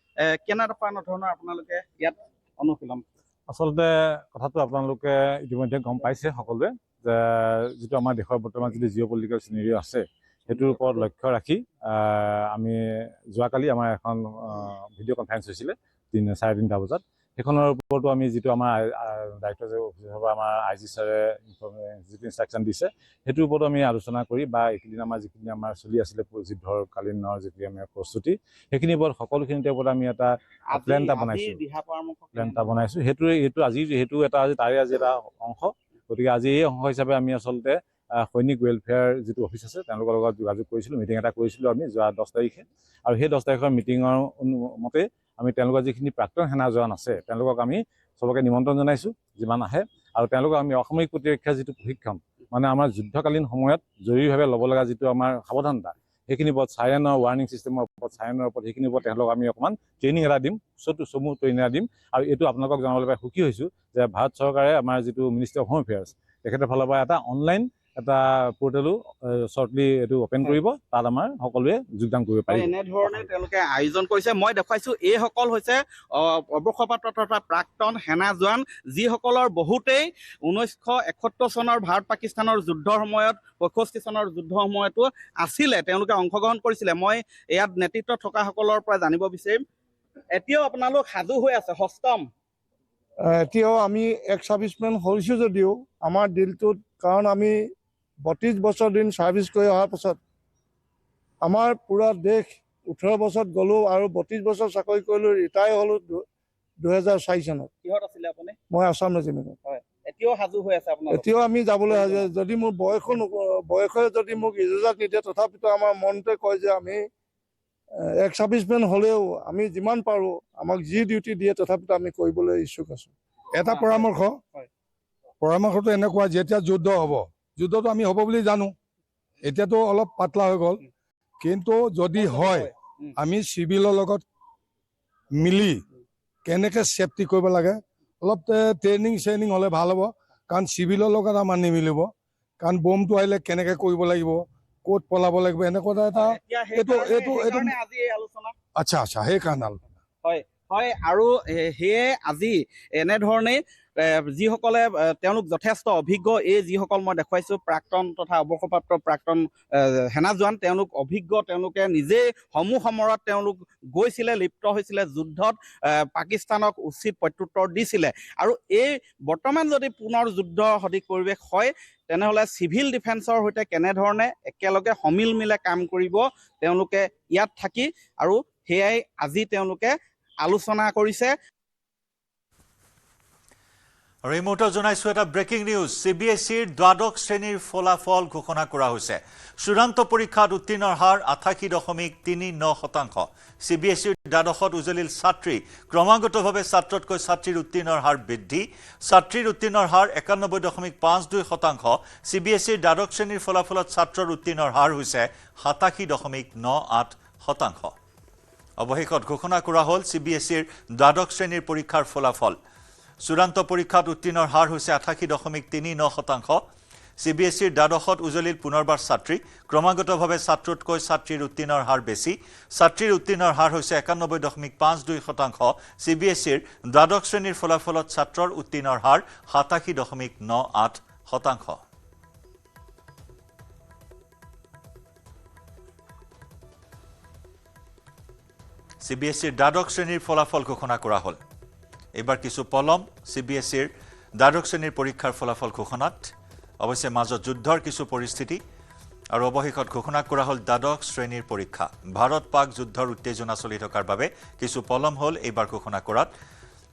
কেনেধৰণৰ আপোনালোকে ইয়াত অনুশীলন। আচলতে কথাটো আপোনালোকে ইতিমধ্যে গম পাইছে সকলোৱে যে যিটো আমাৰ দেশৰ বৰ্তমান যিটো জিঅ'পলিটিকেল চিনেৰিঅ' আছে সেইটোৰ ওপৰত লক্ষ্য ৰাখি আমি যোৱাকালি আমাৰ এখন ভিডিঅ' কনফাৰেঞ্চ হৈছিলে 3:30 বজাত। সেইখনৰ ওপৰতো আমি যিটো আমাৰ দায়িত্ব যে অফিচৰ পৰা আমাৰ IG ছাৰে যিটো ইনষ্ট্ৰাকশ্যন দিছে সেইটোৰ ওপৰতো আমি আলোচনা কৰি বা এইকেইদিন আমাৰ যিখিনি আমাৰ চলি আছিলে যুদ্ধৰ কালীনৰ যিটো আমাৰ প্ৰস্তুতি সেইখিনিৰ ওপৰত সকলোখিনিৰ ওপৰত আমি এটা প্লেন এটা বনাইছোঁ। সেইটো এটা তাৰে আজি এটা অংশ। গতিকে আজি এই অংশ হিচাপে আমি আচলতে সৈনিক ৱেলফেয়াৰ যিটো অফিচ আছে তেওঁলোকৰ লগত যোগাযোগ কৰিছিলোঁ, মিটিং এটা কৰিছিলোঁ আমি যোৱা 10 তাৰিখে। আৰু সেই 10 তাৰিখৰ মিটিঙৰ মতে আমি তেওঁলোকৰ যিখিনি প্ৰাক্তন সেনা জোৱান আছে তেওঁলোকক আমি চবকে নিমন্ত্ৰণ জনাইছোঁ যিমান আহে। আৰু তেওঁলোকক আমি অসামৰিক প্ৰতিৰক্ষাৰ যিটো প্ৰশিক্ষণ মানে আমাৰ যুদ্ধকালীন সময়ত জৰুৰীভাৱে ল'ব লগা যিটো আমাৰ সাৱধানতা সেইখিনিৰ ওপৰত চাইৰেনৰ ৱাৰ্ণিং চিষ্টেমৰ ওপৰত চাইৰেনৰ ওপৰত সেইখিনিৰ ওপৰত তেওঁলোকক আমি অকণমান ট্ৰেইনিং এটা দিম, চমু ট্ৰেইনিং এটা দিম। আৰু এইটো আপোনালোকক জনাবলৈ পাই সুখী হৈছোঁ যে ভাৰত চৰকাৰে আমাৰ যিটো মিনিষ্ট্ৰী অফ হোম এফেয়াৰ্ছ তেখেতৰ ফালৰ পৰা এটা অনলাইন এটা পৰ্টেলো শ্বৰ্টলি এইটো অপেন কৰিব, তাত আমাৰ সকলোৱে যোগদান কৰিব পাৰিব। এনেধৰণে তেওঁলোকে আয়োজন কৰিছে। মই দেখুৱাইছোঁ এইসকল হৈছে অৱসৰপ্ৰাপ্ত তথা প্ৰাক্তন সেনা জোৱান, যিসকলৰ বহুতেই 1971 চনৰ ভাৰত পাকিস্তানৰ যুদ্ধৰ সময়ত 65 চনৰ যুদ্ধৰ সময়তো আছিলে, তেওঁলোকে অংশগ্ৰহণ কৰিছিলে। মই ইয়াত নেতৃত্বত থকাসকলৰ পৰা জানিব বিচাৰিম এতিয়াও আপোনালোক সাজু হৈ আছে সষ্টম? এতিয়াও আমি এক ছাৰ্ভিচমেন হৈছোঁ যদিও আমাৰ দিলটোত, কাৰণ আমি 32 বছৰ দিন ছাৰ্ভিচ কৰি অহাৰ পাছত আমাৰ পুৰা দেশ 18 বছৰত গ'লোঁ আৰু 32 বছৰ চাকৰি কৰিলোঁ, ৰিটায়াৰ হ'লোঁ 2004 চনত। কিহত আছিলে আপুনি? মই আছাম ৰেজিমেণ্টত। হয়, এতিয়াও সাজু হৈ আছে আপোনালোক? এতিয়াও আমি যাবলৈ সাজু। যদি মোৰ বয়সে যদি মোক ইজাজত নিদিয়ে তথাপিতো আমাৰ মনটোৱে কয় যে আমি এক ছাৰ্ভিচমেন হ'লেও আমি যিমান পাৰোঁ আমাক যি ডিউটি দিয়ে তথাপিতো আমি কৰিবলৈ ইচ্ছুক আছোঁ। এটা পৰামৰ্শটো এনেকুৱা, যেতিয়া যুদ্ধ হ'ব, যুদ্ধটো আমি হ'ব বুলি জানো, এতিয়াতো অলপ পাতলা হৈ গ'ল, কিন্তু যদি হয় আমি চিভিলৰ লগত মিলি কেনেকৈ ছেফটি কৰিব লাগে অলপ ট্ৰেইনিং হ'লে ভাল হ'ব। কাৰণ চিভিলৰ লগত আমাৰ নিমিলিব, কাৰণ বমটো আহিলে কেনেকৈ কৰিব লাগিব, ক'ত পলাব লাগিব, এনেকুৱা এটা আচ্ছা সেইকাৰণে হয় হয় আৰু সেয়ে আজি এনেধৰণেই যিসকলে তেওঁলোক যথেষ্ট অভিজ্ঞ, এই যিসকল মই দেখুৱাইছোঁ প্ৰাক্তন তথা অৱসৰপ্ৰাপ্ত প্ৰাক্তন সেনা জোৱান, তেওঁলোক অভিজ্ঞ, তেওঁলোকে নিজেই সমূহ সমৰত তেওঁলোক গৈছিলে, লিপ্ত হৈছিলে যুদ্ধত, পাকিস্তানক উচিত প্ৰত্যুত্তৰ দিছিলে। আৰু এই বৰ্তমান যদি পুনৰ যুদ্ধ সদৃশ পৰিৱেশ হয় তেনেহ'লে চিভিল ডিফেন্সৰ সৈতে কেনেধৰণে একেলগে সমিল মিলে কাম কৰিব তেওঁলোকে ইয়াত থাকি, আৰু সেয়াই আজি তেওঁলোকে আলোচনা কৰিছে। আৰু এই মুহূৰ্তত জনাইছোঁ এটা ব্ৰেকিং নিউজ। CBSEৰ দ্বাদশ শ্ৰেণীৰ ফলাফল ঘোষণা কৰা হৈছে। চূড়ান্ত পৰীক্ষাত উত্তীৰ্ণৰ হাৰ 88.39%। CBSEৰ দ্বাদশত উজলিল ছাত্ৰী। ক্ৰমাগতভাৱে ছাত্ৰতকৈ ছাত্ৰীৰ উত্তীৰ্ণৰ হাৰ বৃদ্ধি। ছাত্ৰীৰ উত্তীৰ্ণৰ হাৰ 91.52%। CBSEৰ দ্বাদশ শ্ৰেণীৰ ফলাফলত ছাত্ৰৰ উত্তীৰ্ণৰ হাৰ হৈছে 87.98%। অৱশেষত ঘোষণা কৰা হ'ল CBSEৰ দ্বাদশ শ্ৰেণীৰ পৰীক্ষাৰ ফলাফল। চূড়ান্ত পৰীক্ষাত উত্তীৰ্ণৰ হাৰ হৈছে 88.39%। CBSEৰ দ্বাদশত উজলিল পুনৰবাৰ ছাত্ৰী। ক্ৰমাগতভাৱে ছাত্ৰতকৈ ছাত্ৰীৰ উত্তীৰ্ণৰ হাৰ বেছি। ছাত্ৰীৰ উত্তীৰ্ণৰ হাৰ হৈছে 91.52%। CBSEৰ দ্বাদশ শ্ৰেণীৰ ফলাফলত ছাত্ৰৰ উত্তীৰ্ণৰ হাৰ 87.98%। CBSEৰ দ্বাদশ শ্ৰেণীৰ ফলাফল ঘোষণা কৰা হ'ল। এইবাৰ কিছু পলম CBSEৰ দ্বাদশ শ্ৰেণীৰ পৰীক্ষাৰ ফলাফল ঘোষণাত। অৱশ্যে মাজত যুদ্ধৰ কিছু পৰিস্থিতি আৰু অৱশেষত ঘোষণা কৰা হ'ল দ্বাদশ শ্ৰেণীৰ পৰীক্ষা। ভাৰত পাক যুদ্ধৰ উত্তেজনা চলি থকাৰ বাবে কিছু পলম হ'ল এইবাৰ ঘোষণা কৰাত।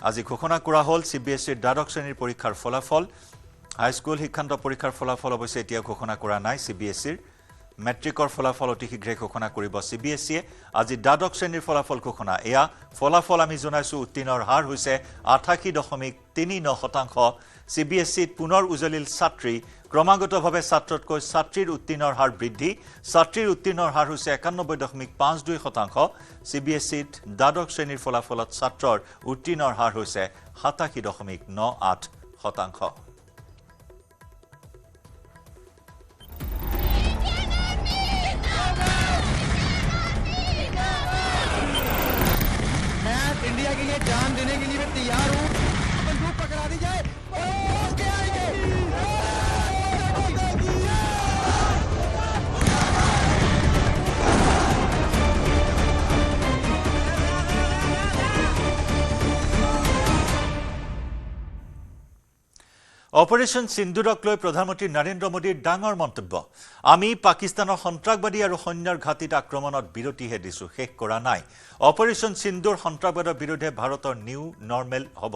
আজি ঘোষণা কৰা হ'ল CBSEৰ দ্বাদশ শ্ৰেণীৰ পৰীক্ষাৰ ফলাফল। হাইস্কুল শিক্ষান্ত পৰীক্ষাৰ ফলাফল অৱশ্যে এতিয়াও ঘোষণা কৰা নাই CBSEৰ। মেট্ৰিকৰ ফলাফল অতি শীঘ্ৰে ঘোষণা কৰিব CBSEয়ে। আজি দ্বাদশ শ্ৰেণীৰ ফলাফল ঘোষণা। এয়া ফলাফল আমি জনাইছোঁ। উত্তীৰ্ণৰ হাৰ হৈছে 88.39%। CBSEত পুনৰ উজলিল ছাত্ৰী। ক্ৰমাগতভাৱে ছাত্ৰতকৈ ছাত্ৰীৰ উত্তীৰ্ণৰ হাৰ বৃদ্ধি। ছাত্ৰীৰ উত্তীৰ্ণৰ হাৰ হৈছে 91.52%। CBSEত দ্বাদশ শ্ৰেণীৰ ফলাফলত ছাত্ৰৰ উত্তীৰ্ণৰ হাৰ হৈছে 87.98%। इंडिया के लिए जान देने के लिए मैं तैयार हूँ। बंदूक पकड़ा दी जाए। অপাৰেশ্যন সিন্দুৰক লৈ প্ৰধানমন্ত্ৰী নৰেন্দ্ৰ মোদীৰ ডাঙৰ মন্তব্য। আমি পাকিস্তানৰ সন্ত্ৰাসবাদী আৰু সৈন্যৰ ঘাটিত আক্ৰমণত বিৰতিহে দিছোঁ, শেষ কৰা নাই। অপাৰেশ্যন সিন্দুৰ সন্ত্ৰাসবাদৰ বিৰুদ্ধে ভাৰতৰ নিউ নৰ্মেল হ'ব।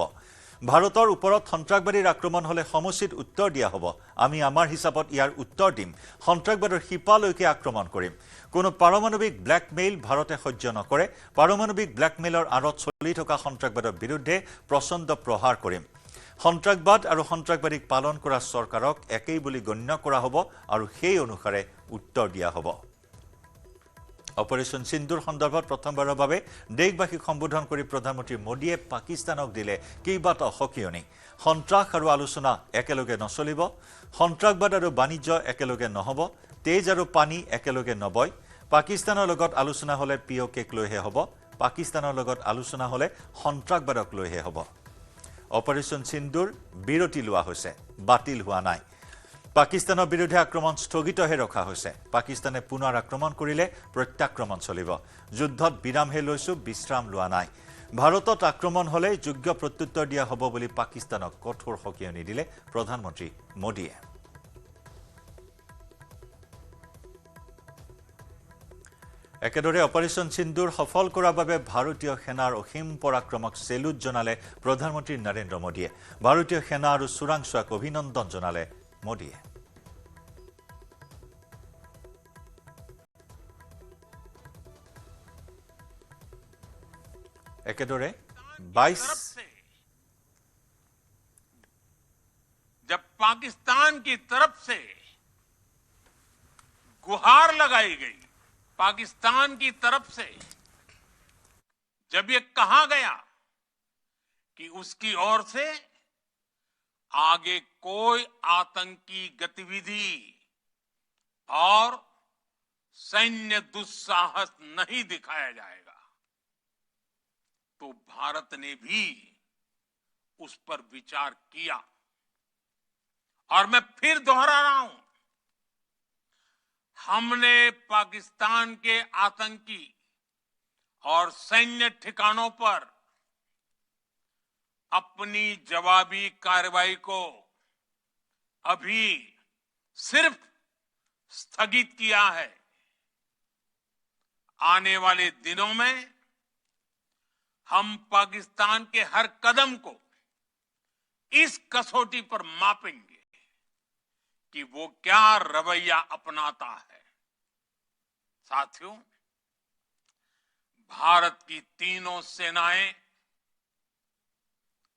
ভাৰতৰ ওপৰত সন্ত্ৰাসবাদীৰ আক্ৰমণ হ'লে সমুচিত উত্তৰ দিয়া হ'ব। আমি আমাৰ হিচাপত ইয়াৰ উত্তৰ দিম। সন্ত্ৰাসবাদৰ শিপালৈকে আক্ৰমণ কৰিম। কোনো পাৰমাণৱিক ব্লেকমেইল ভাৰতে সহ্য নকৰে। পাৰমাণৱিক ব্লেকমেইলৰ আঁৰত চলি থকা সন্ত্ৰাসবাদৰ বিৰুদ্ধে প্ৰচণ্ড প্ৰহাৰ কৰিম। সন্ত্ৰাসবাদ আৰু সন্ত্ৰাসবাদীক পালন কৰা চৰকাৰক একেই বুলি গণ্য কৰা হ'ব আৰু সেই অনুসাৰে উত্তৰ দিয়া হ'ব। অপাৰেশ্যন সিন্দুৰ সন্দৰ্ভত প্ৰথমবাৰৰ বাবে দেশবাসীক সম্বোধন কৰি প্ৰধানমন্ত্ৰী মোদীয়ে পাকিস্তানক দিলে কেইবাটাও সকিয়নি। সন্ত্ৰাস আৰু আলোচনা একেলগে নচলিব। সন্ত্ৰাসবাদ আৰু বাণিজ্য একেলগে নহ'ব। তেজ আৰু পানী একেলগে নবয়। পাকিস্তানৰ লগত আলোচনা হ'লে POKক লৈহে হ'ব। পাকিস্তানৰ লগত আলোচনা হ'লে সন্ত্ৰাসবাদক লৈহে হ'ব। অপাৰেশ্যন সিন্দুৰ বিৰতি লোৱা হৈছে, বাতিল হোৱা নাই। পাকিস্তানৰ বিৰুদ্ধে আক্ৰমণ স্থগিতহে ৰখা হৈছে। পাকিস্তানে পুনৰ আক্ৰমণ কৰিলে প্ৰত্যাক্ৰমণ চলিব। যুদ্ধত বিৰামহে লৈছোঁ, বিশ্ৰাম লোৱা নাই। ভাৰতত আক্ৰমণ হ'লে যোগ্য প্ৰত্যুত্তৰ দিয়া হ'ব বুলি পাকিস্তানক কঠোৰ সকিয়নি দিলে প্ৰধানমন্ত্ৰী মোদীয়ে। একেদৰে অপাৰেশ্যন সিন্দুৰ সফল কৰাৰ বাবে ভাৰতীয় সেনাৰ অসীম পৰাক্ৰমক চেলুট জনালে প্ৰধানমন্ত্ৰী নৰেন্দ্ৰ মোদীয়ে। ভাৰতীয় সেনা আৰু চোৰাংচোৱাক অভিনন্দন জনালে মোদীয়ে। একেদৰে 22 जब पाकिस्तान की तरफ से गुहार लगाई गई, पाकिस्तान की तरफ से जब ये कहा गया कि उसकी ओर से आगे कोई आतंकी गतिविधि और सैन्य दुस्साहस नहीं दिखाया जाएगा, तो भारत ने भी उस पर विचार किया। और मैं फिर दोहरा रहा हूं, हमने पाकिस्तान के आतंकी और सैन्य ठिकानों पर अपनी जवाबी कार्रवाई को अभी सिर्फ स्थगित किया है। आने वाले दिनों में हम पाकिस्तान के हर कदम को इस कसौटी पर मापेंगे कि वो क्या रवैया अपनाता है। साथियों, भारत की तीनों सेनाएं,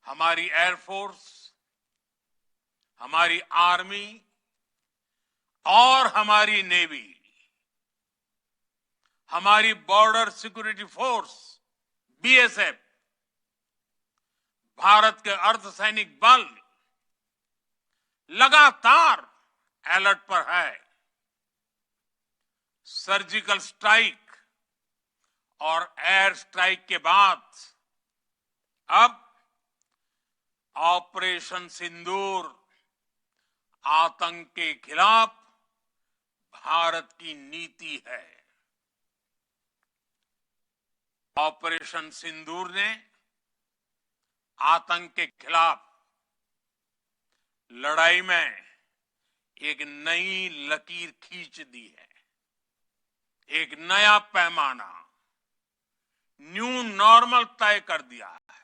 हमारी एयरफोर्स, हमारी आर्मी और हमारी नेवी, हमारी border security force BSF, Bharat के अर्धसैनिक बल लगातार अलर्ट पर है। सर्जिकल स्ट्राइक और एयर स्ट्राइक के बाद अब ऑपरेशन सिंदूर आतंक के खिलाफ भारत की नीति है। ऑपरेशन सिंदूर ने आतंक के खिलाफ लड़ाई में एक नई लकीर खींच दी है, एक नया पैमाना, न्यू नॉर्मल तय कर दिया है।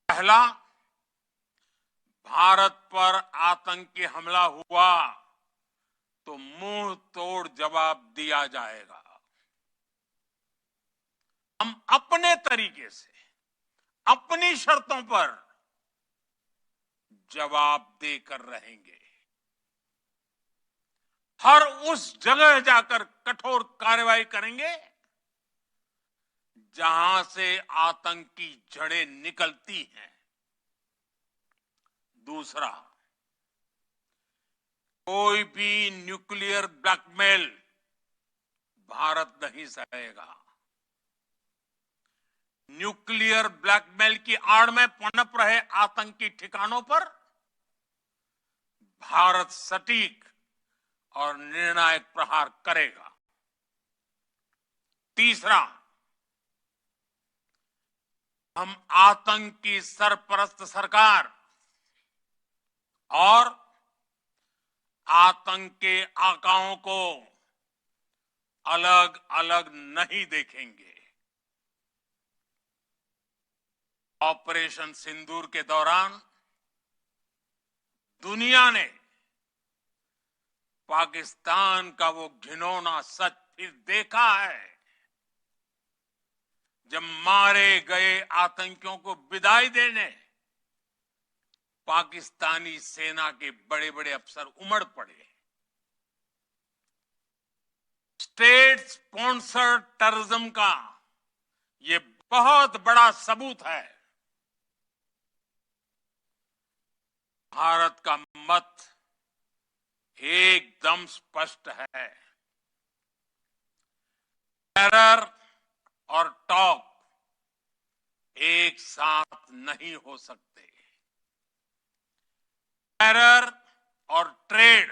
पहला, भारत पर आतंकी हमला हुआ तो मुंह तोड़ जवाब दिया जाएगा। हम अपने तरीके से, अपनी शर्तों पर जवाब देकर रहेंगे। हर उस जगह जाकर कठोर कार्रवाई करेंगे जहां से आतंक की जड़ें निकलती हैं। दूसरा, कोई भी न्यूक्लियर ब्लैकमेल भारत नहीं सहेगा। न्यूक्लियर ब्लैकमेल की आड़ में पनप रहे आतंकी ठिकानों पर भारत सटीक और निर्णायक प्रहार करेगा। तीसरा, हम आतंक की सरपरस्त सरकार और आतंक के आकाओं को अलग अलग नहीं देखेंगे। ऑपरेशन सिंदूर के दौरान दुनिया ने पाकिस्तान का वो घिनौना सच फिर देखा है, जब मारे गए आतंकियों को विदाई देने पाकिस्तानी सेना के बड़े बड़े अफसर उमड़ पड़े। स्टेट स्पॉन्सर्ड टेररिज्म का ये बहुत बड़ा सबूत है। भारत का मत एकदम स्पष्ट है। टेरर और टॉप एक साथ नहीं हो सकते। टेरर और ट्रेड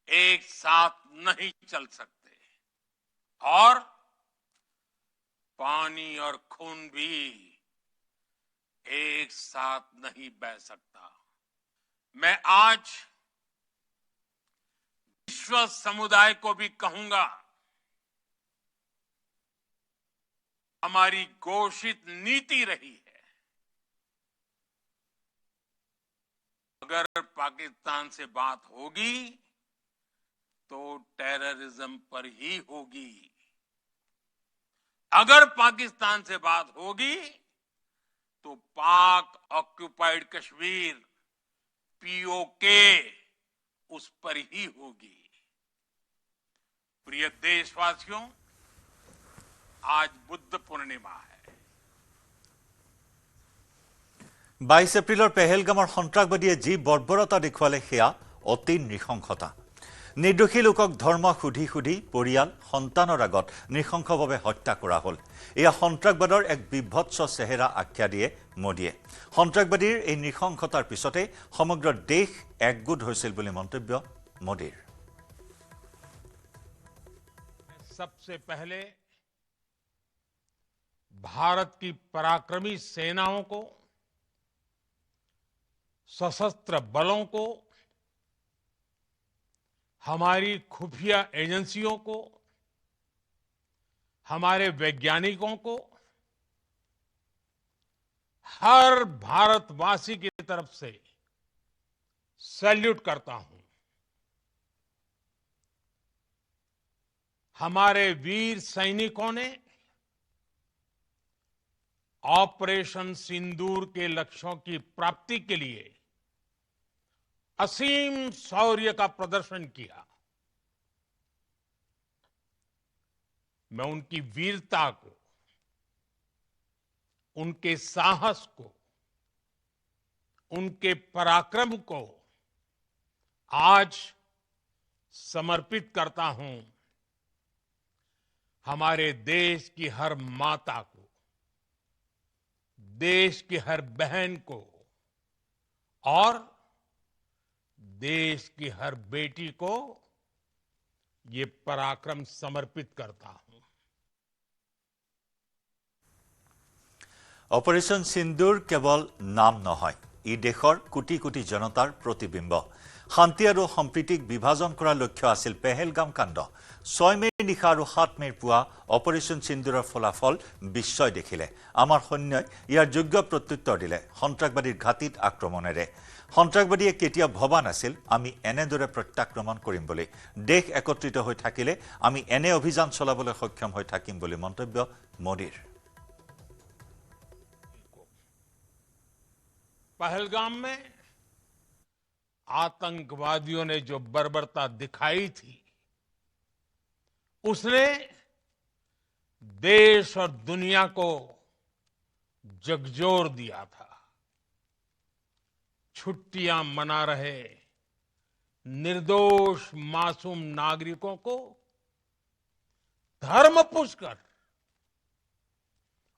एक साथ नहीं चल सकते। और पानी और खून भी एक साथ नहीं बह सकता। मैं आज विश्व समुदाय को भी कहूंगा, हमारी घोषित नीति रही है, अगर पाकिस्तान से बात होगी तो टेररिज्म पर ही होगी। अगर पाकिस्तान से बात होगी तो पाक ऑक्युपाइड कश्मीर पीओके उस पर ही होगी। प्रिय देशवासियों, आज बुद्ध पूर्णिमा है। 22 এপ্ৰিলৰ পেহেলগামৰ সন্ত্ৰাসবাদীয়ে যি বৰ্বৰতা দেখুৱালে সেয়া অতি নৃশংসতা। নিৰ্দোষী লোকক ধৰ্ম সুধি সুধি পৰিয়াল সন্তানৰ আগত নৃশংসভাৱে হত্যা কৰা হ'ল। এয়া সন্ত্ৰাসবাদৰ এক বিভৎস চেহেৰা আখ্যা দিয়ে মোদীয়ে। সন্ত্ৰাসবাদীৰ এই নৃশংসতাৰ পিছতে সমগ্ৰ দেশ একগোট হৈছিল বুলি মন্তব্য মোদীৰ। सबसे पहले भारत की पराक्रमी सेनाओं को, सशस्त्र बलों को, हमारी खुफिया एजेंसियों को, हमारे वैज्ञानिकों को, हर भारतवासी की तरफ से सैल्यूट करता हूं। हमारे वीर सैनिकों ने ऑपरेशन सिंदूर के लक्ष्यों की प्राप्ति के लिए असीम शौर्य का प्रदर्शन किया। मैं उनकी वीरता को, उनके साहस को, उनके पराक्रम को आज समर्पित करता हूं। हमारे देश की हर माता को, देश की हर बहन को और देश की हर बेटी को ये पराक्रम समर्पित करता हूं। অপাৰেশ্যন সিন্দুৰ কেৱল নাম নহয়, ই দেশৰ কোটি কোটি জনতাৰ প্ৰতিবিম্ব। শান্তি আৰু সম্প্ৰীতিক বিভাজন কৰাৰ লক্ষ্য আছিল পেহেলগাম কাণ্ড। 6 মেৰ নিশা আৰু 7 মেৰ পুৱা অপাৰেশ্যন সিন্দুৰৰ ফলাফল বিশ্বই দেখিলে। আমাৰ সৈন্যই ইয়াৰ যোগ্য প্ৰত্যুত্তৰ দিলে সন্ত্ৰাসবাদীৰ ঘাটিত আক্ৰমণেৰে। সন্ত্ৰাসবাদীয়ে কেতিয়াও ভবা নাছিল আমি এনেদৰে প্ৰত্যাক্ৰমণ কৰিম বুলি। দেশ একত্ৰিত হৈ থাকিলে আমি এনে অভিযান চলাবলৈ সক্ষম হৈ থাকিম বুলি মন্তব্য মোদীৰ। पहलगाम में आतंकवादियों ने जो बर्बरता दिखाई थी, उसने देश और दुनिया को झकझोर दिया था। छुट्टियां मना रहे निर्दोष मासूम नागरिकों को धर्म पूछकर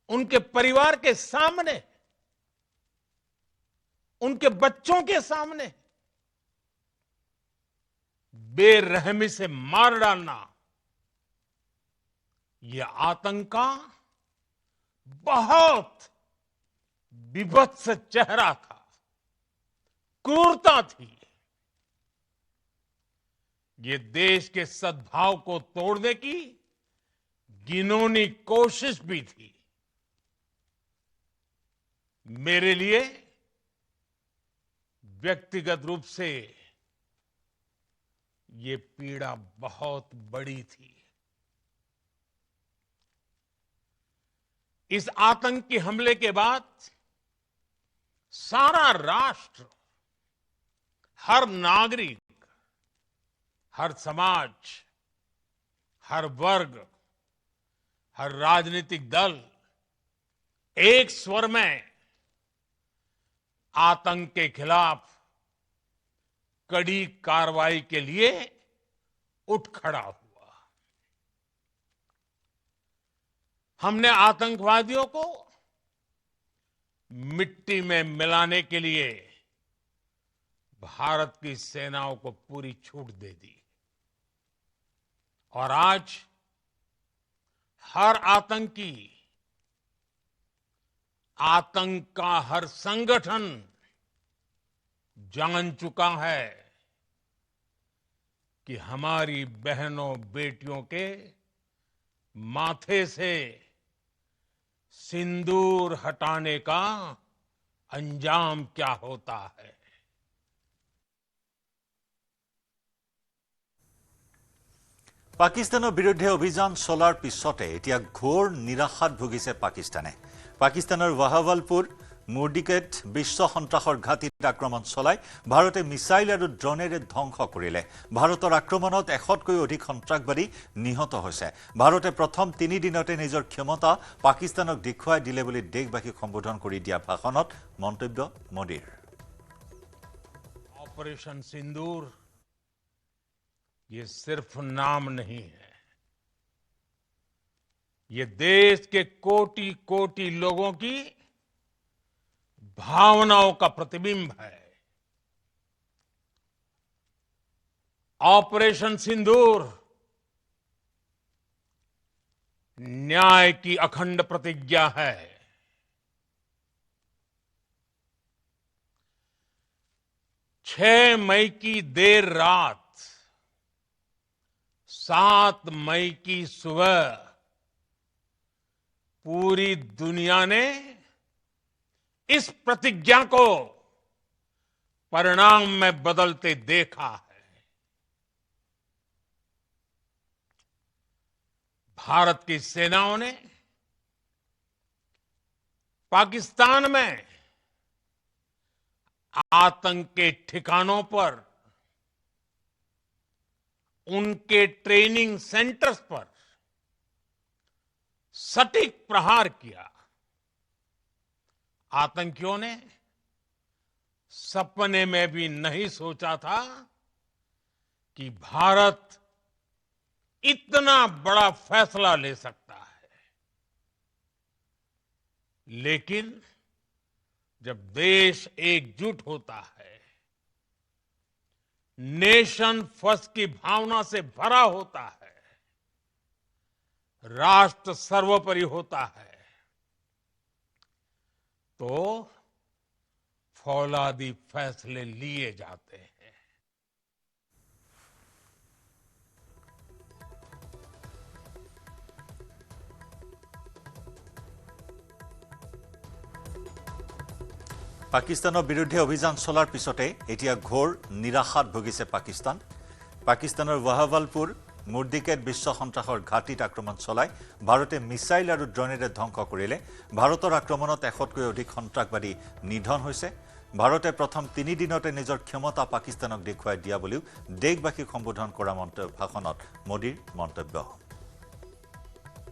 उनके परिवार के सामने, उनके बच्चों के सामने बेरहमी से मार डालना, यह आतंक का बहुत विभत्स चेहरा था, क्रूरता थी। ये देश के सद्भाव को तोड़ने की घिनौनी कोशिश भी थी। मेरे लिए व्यक्तिगत रूप से ये पीड़ा बहुत बड़ी थी। इस आतंकी हमले के बाद सारा राष्ट्र, हर नागरिक, हर समाज, हर वर्ग, हर राजनीतिक दल एक स्वर में आतंक के खिलाफ कड़ी कार्रवाई के लिए उठ खड़ा हुआ। हमने आतंकवादियों को मिट्टी में मिलाने के लिए भारत की सेनाओं को पूरी छूट दे दी और आज हर आतंकी, आतंक का हर संगठन जान चुका है कि हमारी बहनों बेटियों के माथे से सिंदूर हटाने का अंजाम क्या होता है। পাকিস্তানৰ বিৰুদ্ধে অভিযান চলাৰ পিছতে এতিয়া ঘোৰ নিৰাশাত ভুগিছে পাকিস্তানে। পাকিস্তানৰ বাহাৱালপুৰ মুৰ্ডিকেট বিশ্ব সন্ত্ৰাসৰ ঘাটিত আক্ৰমণ চলাই ভাৰতে মিছাইল আৰু ড্ৰোনেৰে ধ্বংস কৰিলে। ভাৰতৰ আক্ৰমণত 100তকৈ অধিক সন্ত্ৰাসবাদী নিহত হৈছে। ভাৰতে প্ৰথম 3 দিনতে নিজৰ ক্ষমতা পাকিস্তানক দেখুৱাই দিলে বুলি দেশবাসীক সম্বোধন কৰি দিয়া ভাষণত মন্তব্য মোদীৰ। ऑपरेशन सिंदूर ये सिर्फ नाम नहीं है, ये देश के कोटि कोटि लोगों की भावनाओं का प्रतिबिंब है। ऑपरेशन सिंदूर न्याय की अखंड प्रतिज्ञा है। 6 मई की देर रात, 7 मई की सुबह पूरी दुनिया ने इस प्रतिज्ञा को परिणाम में बदलते देखा है। भारत की सेनाओं ने पाकिस्तान में आतंक के ठिकानों पर, उनके ट्रेनिंग सेंटर्स पर सटीक प्रहार किया। आतंकियों ने सपने में भी नहीं सोचा था कि भारत इतना बड़ा फैसला ले सकता है। लेकिन जब देश एकजुट होता है, नेशन फर्स्ट की भावना से भरा होता है, राष्ट्र सर्वोपरि होता है, तो फौलादी फैसले लिए जाते हैं। পাকিস্তানৰ বিৰুদ্ধে অভিযান চলাৰ পিছতে এতিয়া ঘোৰ নিৰাশাত ভুগিছে পাকিস্তান। পাকিস্তানৰ বাহাৱালপুৰ মুৰ্দিকেট বিশ্ব সন্ত্ৰাসৰ ঘাটিত আক্ৰমণ চলাই ভাৰতে মিছাইল আৰু ড্ৰোনেৰে ধ্বংস কৰিলে। ভাৰতৰ আক্ৰমণত 100তকৈ অধিক সন্ত্ৰাসবাদী নিধন হৈছে। ভাৰতে প্ৰথম 3 দিনতে নিজৰ ক্ষমতা পাকিস্তানক দেখুৱাই দিয়া বুলিও দেশবাসীক সম্বোধন কৰা ভাষণত মোদীৰ মন্তব্য।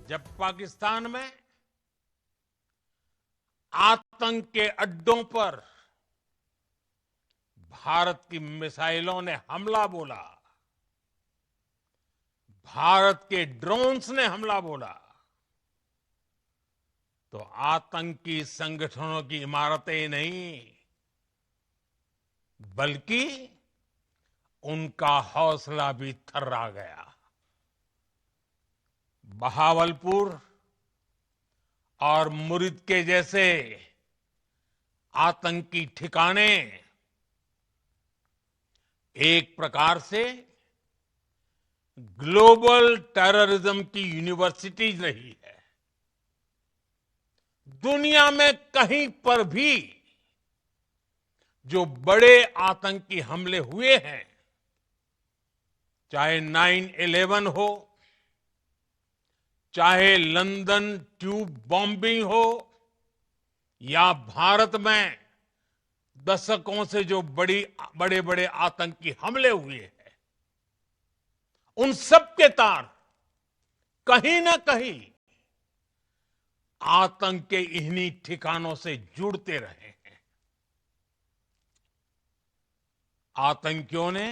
जब पाकिस्तान में आतंक के अड्डों पर भारत की मिसाइलों ने हमला बोला, भारत के ड्रोन्स ने हमला बोला, तो आतंकी संगठनों की इमारतें नहीं, बल्कि उनका हौसला भी थर्रा गया। बहावलपुर और मुरिद के जैसे आतंकी ठिकाने एक प्रकार से ग्लोबल टेररिज्म की यूनिवर्सिटीज रही है। दुनिया में कहीं पर भी जो बड़े आतंकी हमले हुए हैं, चाहे 9/11 हो, चाहे लंदन ट्यूब बॉम्बिंग हो, या भारत में दशकों से जो बड़े बड़े आतंकी हमले हुए हैं, उन सब के तार कहीं ना कहीं आतंक के इन्हीं ठिकानों से जुड़ते रहे हैं। आतंकियों ने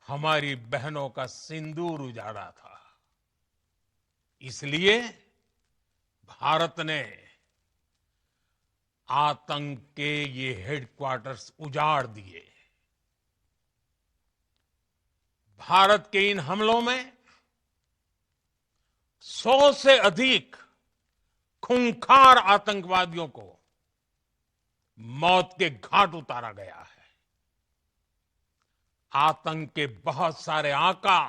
हमारी बहनों का सिंदूर उजाड़ा था, इसलिए भारत ने आतंक के ये हेडक्वार्टर्स उजाड़ दिए। भारत के इन हमलों में 100 से अधिक खूंखार आतंकवादियों को मौत के घाट उतारा गया है। आतंक के बहुत सारे आका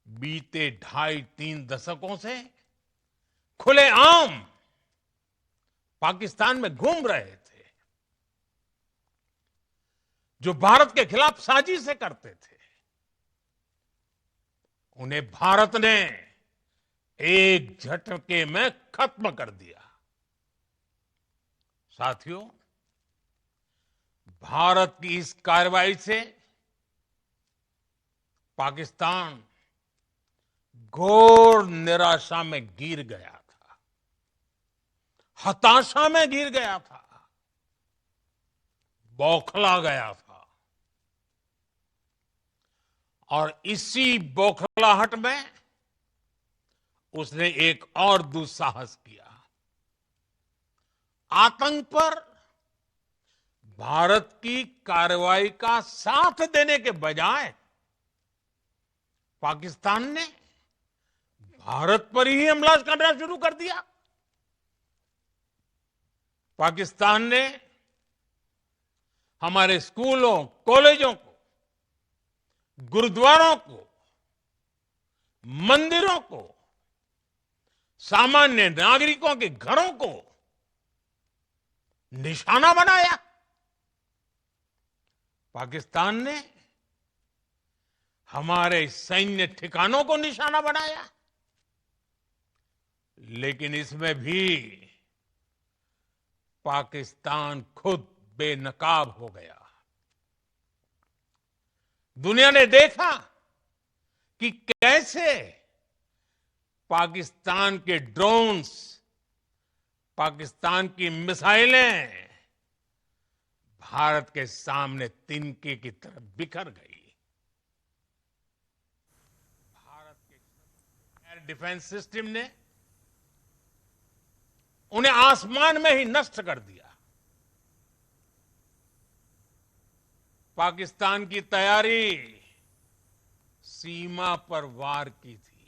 बीते 2.5-3 दशकों से खुलेआम पाकिस्तान में घूम रहे थे, जो भारत के खिलाफ साजिशें करते थे। उन्हें भारत ने एक झटके में खत्म कर दिया। साथियों, भारत की इस कार्रवाई से पाकिस्तान घोर निराशा में गिर गया था, हताशा में गिर गया था, बौखला गया था। और इसी बौखलाहट में उसने एक और दुस्साहस किया। आतंक पर भारत की कार्रवाई का साथ देने के बजाय पाकिस्तान ने भारत पर ही हमला करना शुरू कर दिया। पाकिस्तान ने हमारे स्कूलों, कॉलेजों को, गुरुद्वारों को, मंदिरों को, सामान्य नागरिकों के घरों को निशाना बनाया। पाकिस्तान ने हमारे सैन्य ठिकानों को निशाना बनाया। लेकिन इसमें भी पाकिस्तान खुद बेनकाब हो गया। दुनिया ने देखा कि कैसे पाकिस्तान के ड्रोन्स, पाकिस्तान की मिसाइलें भारत के सामने तिनके की तरह बिखर गई। भारत के एयर डिफेंस सिस्टम ने उन्हें आसमान में ही नष्ट कर दिया। पाकिस्तान की तैयारी सीमा पर वार की थी,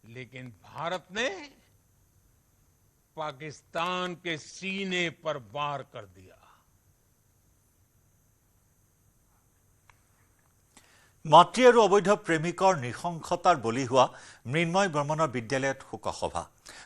लेकिन भारत ने पाकिस्तान के सीने पर वार कर दिया। মাতৃ আৰু অবৈধ প্ৰেমিকৰ নৃশংসতাৰ বলি হোৱা মৃন্ময় বৰ্মনৰ বিদ্যালয়ত শোকসভা।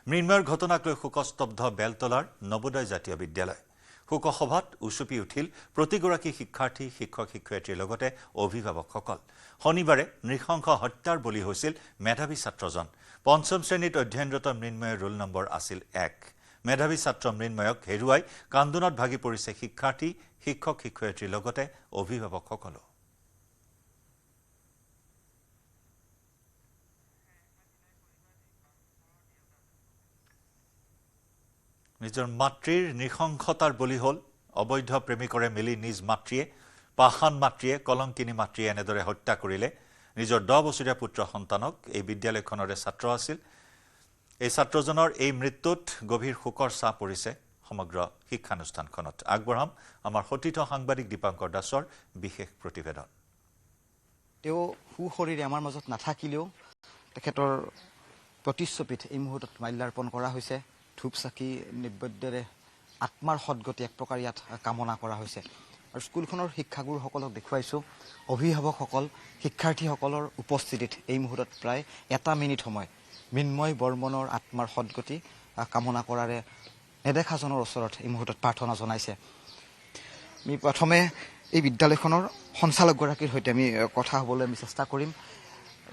মৃন্ময়ৰ ঘটনাক লৈ শোকস্তব্ধ বেলতলাৰ নবোদয় জাতীয় বিদ্যালয়। শোকসভাত উচুপি উঠিল প্ৰতিগৰাকী শিক্ষাৰ্থী, শিক্ষক শিক্ষয়িত্ৰীৰ লগতে অভিভাৱকসকল। শনিবাৰে নৃশংস হত্যাৰ বলি হৈছিল মেধাৱী ছাত্ৰজন। পঞ্চম শ্ৰেণীত অধ্যয়নৰত মৃন্ময়ৰ ৰোল নম্বৰ আছিল 1। মেধাৱী ছাত্ৰ মৃন্ময়ক হেৰুৱাই কান্দোনত ভাগি পৰিছে শিক্ষাৰ্থী, শিক্ষক শিক্ষয়িত্ৰীৰ লগতে অভিভাৱকসকলো। নিজৰ মাতৃৰ নৃশংসতাৰ বলি হ'ল অবৈধ প্ৰেমিকৰে মিলি নিজ মাতৃয়ে, পাষাণ মাতৃয়ে, কলংকিনী মাতৃয়ে এনেদৰে হত্যা কৰিলে নিজৰ 10 বছৰীয়া পুত্ৰ সন্তানক। এই বিদ্যালয়খনৰে ছাত্ৰ আছিল। এই ছাত্ৰজনৰ এই মৃত্যুত গভীৰ শোকৰ ছাঁ পৰিছে সমগ্ৰ শিক্ষানুষ্ঠানখনত। আগবঢ়াম আমাৰ সতীৰ্থ সাংবাদিক দীপাংকৰ দাসৰ বিশেষ প্ৰতিবেদন। তেওঁ সুশৰীৰে আমাৰ মাজত নাথাকিলেও তেখেতৰ প্ৰতিচ্ছবিত এই মুহূৰ্তত মাল্যাৰ্পণ কৰা হৈছে। ধূপ চাকি নৈবেদ্যৰে আত্মাৰ সদগতি এক প্ৰকাৰ ইয়াত কামনা কৰা হৈছে। আৰু স্কুলখনৰ শিক্ষাগুৰুসকলক দেখুৱাইছোঁ, অভিভাৱকসকল, শিক্ষাৰ্থীসকলৰ উপস্থিতিত এই মুহূৰ্তত প্ৰায় 1 মিনিট সময় মৃন্ময় বৰ্মনৰ আত্মাৰ সদগতি কামনা কৰাৰে নেদেখাজনৰ ওচৰত এই মুহূৰ্তত প্ৰাৰ্থনা জনাইছে। আমি প্ৰথমে এই বিদ্যালয়খনৰ সঞ্চালকগৰাকীৰ সৈতে আমি কথা হ'বলৈ আমি চেষ্টা কৰিম।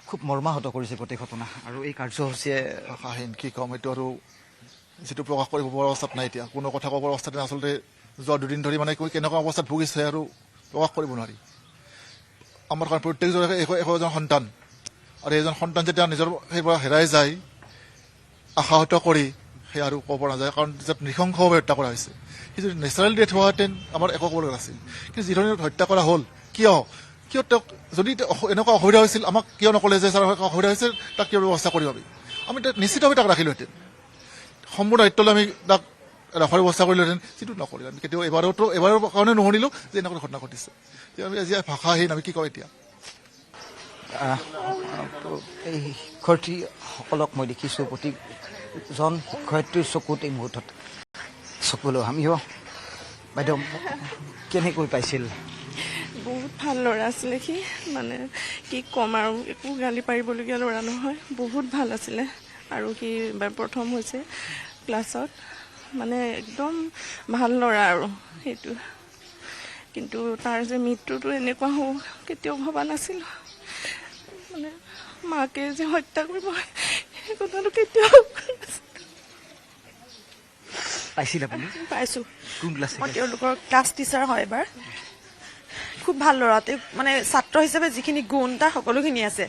খুব মৰ্মাহত কৰিছে গোটেই ঘটনা আৰু এই কাৰ্যসূচীয়ে কি ক'ম, এইটো আৰু যিটো প্ৰকাশ কৰিব পৰা অৱস্থাত নাই। এতিয়া কোনো কথা ক'ব পৰা অৱস্থাত নাই। আচলতে যোৱা 2 দিন ধৰি মানে কেনেকুৱা অৱস্থাত ভুগিছে আৰু প্ৰকাশ কৰিব নোৱাৰি। আমাৰ কাৰণ প্ৰত্যেকজনে এজন সন্তান, আৰু এজন সন্তান যেতিয়া নিজৰ সেইবোৰ হেৰাই যায়, আশাহত কৰি সেই আৰু ক'ব পৰা নাযায়। কাৰণ যেতিয়া নৃশংসভাৱে হত্যা কৰা হৈছে, সি যদি নেচাৰেল ডেথ হোৱাহেঁতেন আমাৰ একো ক'ব লগা নাছিল। কিন্তু যিধৰণে হত্যা কৰা হ'ল, কিয় তেওঁক যদি এনেকুৱা অসুবিধা হৈছিল, আমাক কিয় নক'লে যে ছাৰ অসুবিধা হৈছে, তাক কিয় ব্যৱস্থা কৰিম। আমি নিশ্চিতভাৱে তাক ৰাখিলোহেঁতেন, সম্পূৰ্ণ দায়িত্বলৈ আমি তাক ৰাখাৰ ব্যৱস্থা কৰিলোহেঁতেন। যিটো নকৰিলোঁ আমি কেতিয়াও, এবাৰৰ কাৰণে নুশুনিলোঁ যে এনেকুৱা ঘটনা ঘটিছে। আমি আজি ভাষাহীন, আমি কি কওঁ এতিয়া। এই শিক্ষাৰ্থীসকলক মই দেখিছোঁ, প্ৰতিজন শিক্ষয়িত্ৰীৰ চকুত এই মুহূৰ্তত চকুলৈ। আমিও বাইদেউ কেনেকৈ পাইছিল? বহুত ভাল ল'ৰা আছিলে সি, মানে কি ক'ম আৰু, একো গালি পাৰিবলগীয়া ল'ৰা নহয়, বহুত ভাল আছিলে। আৰু সি এবাৰ প্ৰথম হৈছে ক্লাছত, মানে একদম ভাল ল'ৰা আৰু সেইটো। কিন্তু তাৰ যে মৃত্যুটো এনেকুৱা হ'ব কেতিয়াও ভবা নাছিলোঁ। মানে মাকে যে হত্যা কৰিব সেই কথাটো কেতিয়াও পাইছিল আপুনি? পাইছোঁ। কোন ক্লাছ? মই তেওঁলোকৰ ক্লাছ টিচাৰ হয় এবাৰ। খুব ভাল ল'ৰা, তেওঁ মানে ছাত্ৰ হিচাপে যিখিনি গুণ তাৰ সকলোখিনি আছে,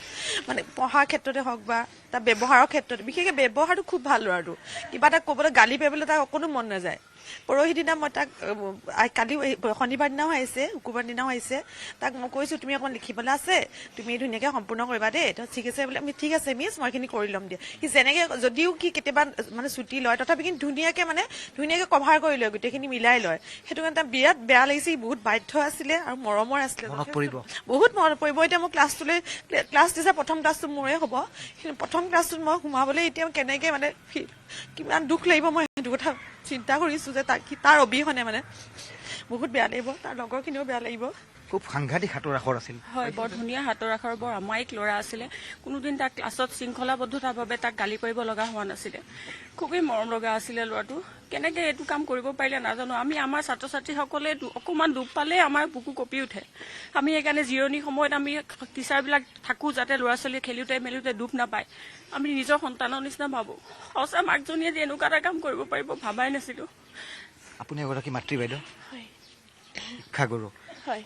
মানে পঢ়াৰ ক্ষেত্ৰতে হওক বা তাৰ ব্যৱহাৰৰ ক্ষেত্ৰতে, বিশেষকৈ ব্যৱহাৰটো খুব ভাল ল'ৰাটো। কিবা এটা ক'বলৈ গালি পাৰিবলৈ তাৰ অকণো মন নাযায়। পৰহি দিনা মই তাক কালি শনিবাৰ দিনাও আহিছে, শুকুৰবাৰ দিনাও আহিছে, তাক মই কৈছোঁ তুমি অকণমান লিখিবলৈ আছে, তুমি ধুনীয়াকৈ সম্পূৰ্ণ কৰিবা দেই। তো ঠিক আছে বোলে, আমি ঠিক আছে মিছ, মই এইখিনি কৰি ল'ম দিয়া। সি যেনেকৈ যদিও কি কেতিয়াবা মানে ছুটি লয়, তথাপি কিন্তু ধুনীয়াকৈ কভাৰ কৰি লয়, গোটেইখিনি মিলাই লয়। সেইটো কাৰণে তাৰ বিৰাট বেয়া লাগিছে, সি বহুত বাধ্য আছিলে আৰু মৰমৰ আছিলে, বহুত মনত পৰিব। এতিয়া মই ক্লাছ টিচাৰ প্ৰথম ক্লাছটো মোৰে হ'ব, কিন্তু প্ৰথম ক্লাছটোত মই সোমাবলৈ এতিয়া কেনেকৈ মানে কিমান দুখ লাগিব, মই সেইটো কথা চিন্তা কৰিছোঁ যে তাৰ অবিহনে মানে বহুত বেয়া লাগিব, তাৰ লগৰখিনিও বেয়া লাগিব। খুব সাংঘাতিক হাতৰ আখৰ আছিল। হয়, বৰ ধুনীয়া হাতৰ আখৰ, বৰ আমায়িক ল'ৰা আছিলে। কোনোদিন তাক ক্লাছত শৃংখলাবদ্ধতাভাৱে তাক গালি পাৰিব লগা হোৱা নাছিলে। খুবেই মৰম লগা আছিলে ল'ৰাটো। কেনেকৈ এইটো কাম কৰিব পাৰিলে নাজানো। আমি আমাৰ ছাত্ৰ ছাত্ৰীসকলে অকণমান দুখ পালেই আমাৰ বুকু কঁপি উঠে। আমি সেইকাৰণে জিৰণি সময়ত আমি টিচাৰবিলাক থাকোঁ, যাতে ল'ৰা ছোৱালীয়ে খেলোঁতে মেলোঁতে দুখ নাপায়। আমি নিজৰ সন্তানৰ নিচিনা ভাবোঁ। সঁচা মাকজনীয়ে যে এনেকুৱা এটা কাম কৰিব পাৰিব ভাবাই নাছিলোঁ। আপুনি এগৰাকী মাতৃ বাইদেউ, শিক্ষাগুৰু। হয়,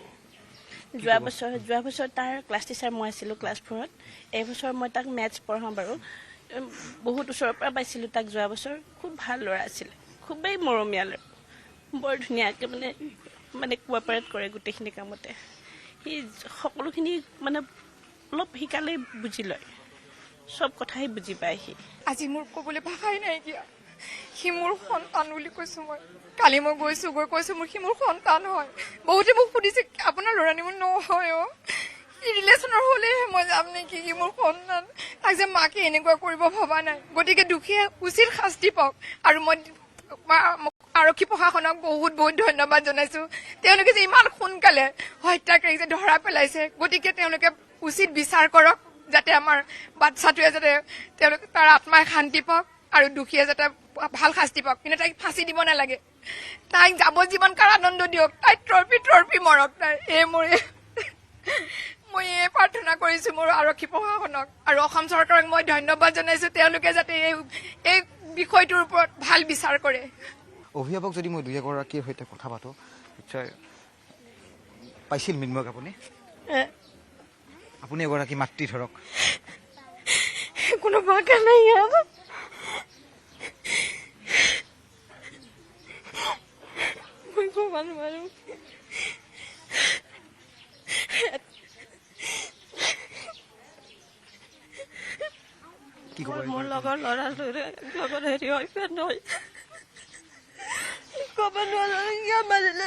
যোৱা বছৰ তাৰ ক্লাছ টিচাৰ মই আছিলোঁ ক্লাছ 4ত। এইবছৰ মই তাক মেথছ পঢ়াওঁ বাৰু। বহুত ওচৰৰ পৰা পাইছিলোঁ তাক যোৱা বছৰ। খুব ভাল ল'ৰা আছিলে, খুবেই মৰমীয়াল, বৰ ধুনীয়াকৈ মানে কোঅপাৰেট কৰে গোটেইখিনি কামতে। সি সকলোখিনি মানে অলপ শিকালেই বুজি লয়, চব কথাই বুজি পায় সি। আজি মোৰ ক'বলৈ ভাষাই নাইকিয়া। সি মোৰ সন্তান বুলি কৈছোঁ মই। কালি মই গৈ কৈছোঁ সি মোৰ সন্তান হয়। বহুতে মোক সুধিছে আপোনাৰ ল'ৰা নিমন নহয় অ', সি ৰিলেশ্যনৰ হ'লেহে মই যাম নেকি, সি মোৰ সন্তান। তাক যে মাকে এনেকুৱা কৰিব ভবা নাই। গতিকে দুখীয়ে উচিত শাস্তি পাওক। আৰু মই আৰক্ষী প্ৰশাসনক বহুত বহুত ধন্যবাদ জনাইছোঁ। তেওঁলোকে যে ইমান সোনকালে হত্যাকাৰীক যে ধৰা পেলাইছে, গতিকে তেওঁলোকে উচিত বিচাৰ কৰক, যাতে আমাৰ বাচ্ছাটোৱে যাতে তাৰ আত্মাই শান্তি পাওক আৰু দুখীয়ে যাতে ভাল শাস্তি পাওক। কিন্তু তাইক ফাঁচি দিব নালাগে, তাইক যাৱজ্জীৱন কাৰাদণ্ড দিয়ক, তাইক ট্ৰফি মৰক তাই। মই এই প্ৰাৰ্থনা কৰিছোঁ মোৰ আৰক্ষী প্ৰশাসনক আৰু অসম চৰকাৰক মই ধন্যবাদ জনাইছোঁ। তেওঁলোকে যাতে এই বিষয়টোৰ ওপৰত ভাল বিচাৰ কৰে। অভিভাৱক যদি মই দুই এগৰাকীৰ সৈতে কথা পাতোঁ, নিশ্চয় পাইছিল মৃন্ময়ক আপুনি? আপুনি এগৰাকী মাতৃ ধৰক। কোনো ভাষা নাই ইয়াত। মই ক'ব নোৱাৰো। মোৰ লগৰ ল'ৰাটোৰে লগত হেৰি হয়, ফ্ৰেণ্ড হয়। ক'ব নোৱাৰো কিয় মাৰিলে।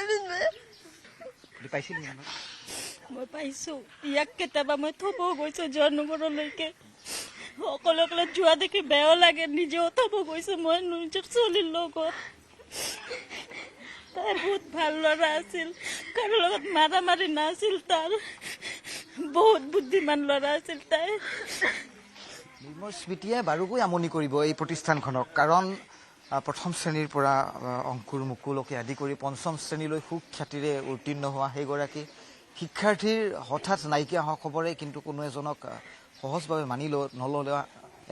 মই পাইছোঁ। ইয়াক কেতিয়াবা মই থ'ব গৈছোঁ জন্মঘৰলৈকে। অকলে অকলে যোৱা দেখি বেয়াও লাগে, নিজেও থ'ব গৈছোঁ মই নিজৰ ছোৱালীৰ লগত। তাই বহুত ভাল ল'ৰা আছিল, কাৰো লগত মাৰি নাছিল। তাৰ বহুত বুদ্ধিমান ল'ৰা আছিল তাই। মৃন্ময় স্মৃতিয়ে বাৰুকৈ আমনি কৰিব এই প্ৰতিষ্ঠানখনক, কাৰণ প্ৰথম শ্ৰেণীৰ পৰা অংকুৰ মুকুলকে আদি কৰি পঞ্চম শ্ৰেণীলৈ সুখ্যাতিৰে উত্তীৰ্ণ হোৱা সেইগৰাকী শিক্ষাৰ্থীৰ হঠাৎ নাইকিয়া হোৱা খবৰে কিন্তু কোনো এজনক সহজভাৱে মানি নল'লে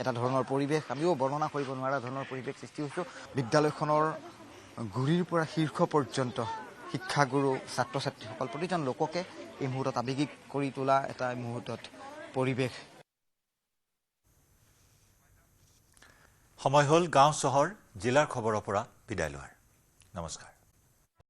এটা ধৰণৰ পৰিৱেশ, আমিও বৰ্ণনা কৰিব নোৱাৰা ধৰণৰ পৰিৱেশ সৃষ্টি হৈছোঁ। বিদ্যালয়খনৰ গুৰিৰ পৰা শীৰ্ষ পৰ্যন্ত শিক্ষাগুৰু, ছাত্ৰ ছাত্ৰীসকল প্ৰতিজন লোককে এই মুহূৰ্তত আৱেগিক কৰি তোলা এটা মুহূৰ্তত পৰিৱেশ। সময় হ'ল গাঁও চহৰ জিলাৰ খবৰৰ পৰা বিদায় লোৱাৰ। নমস্কাৰ।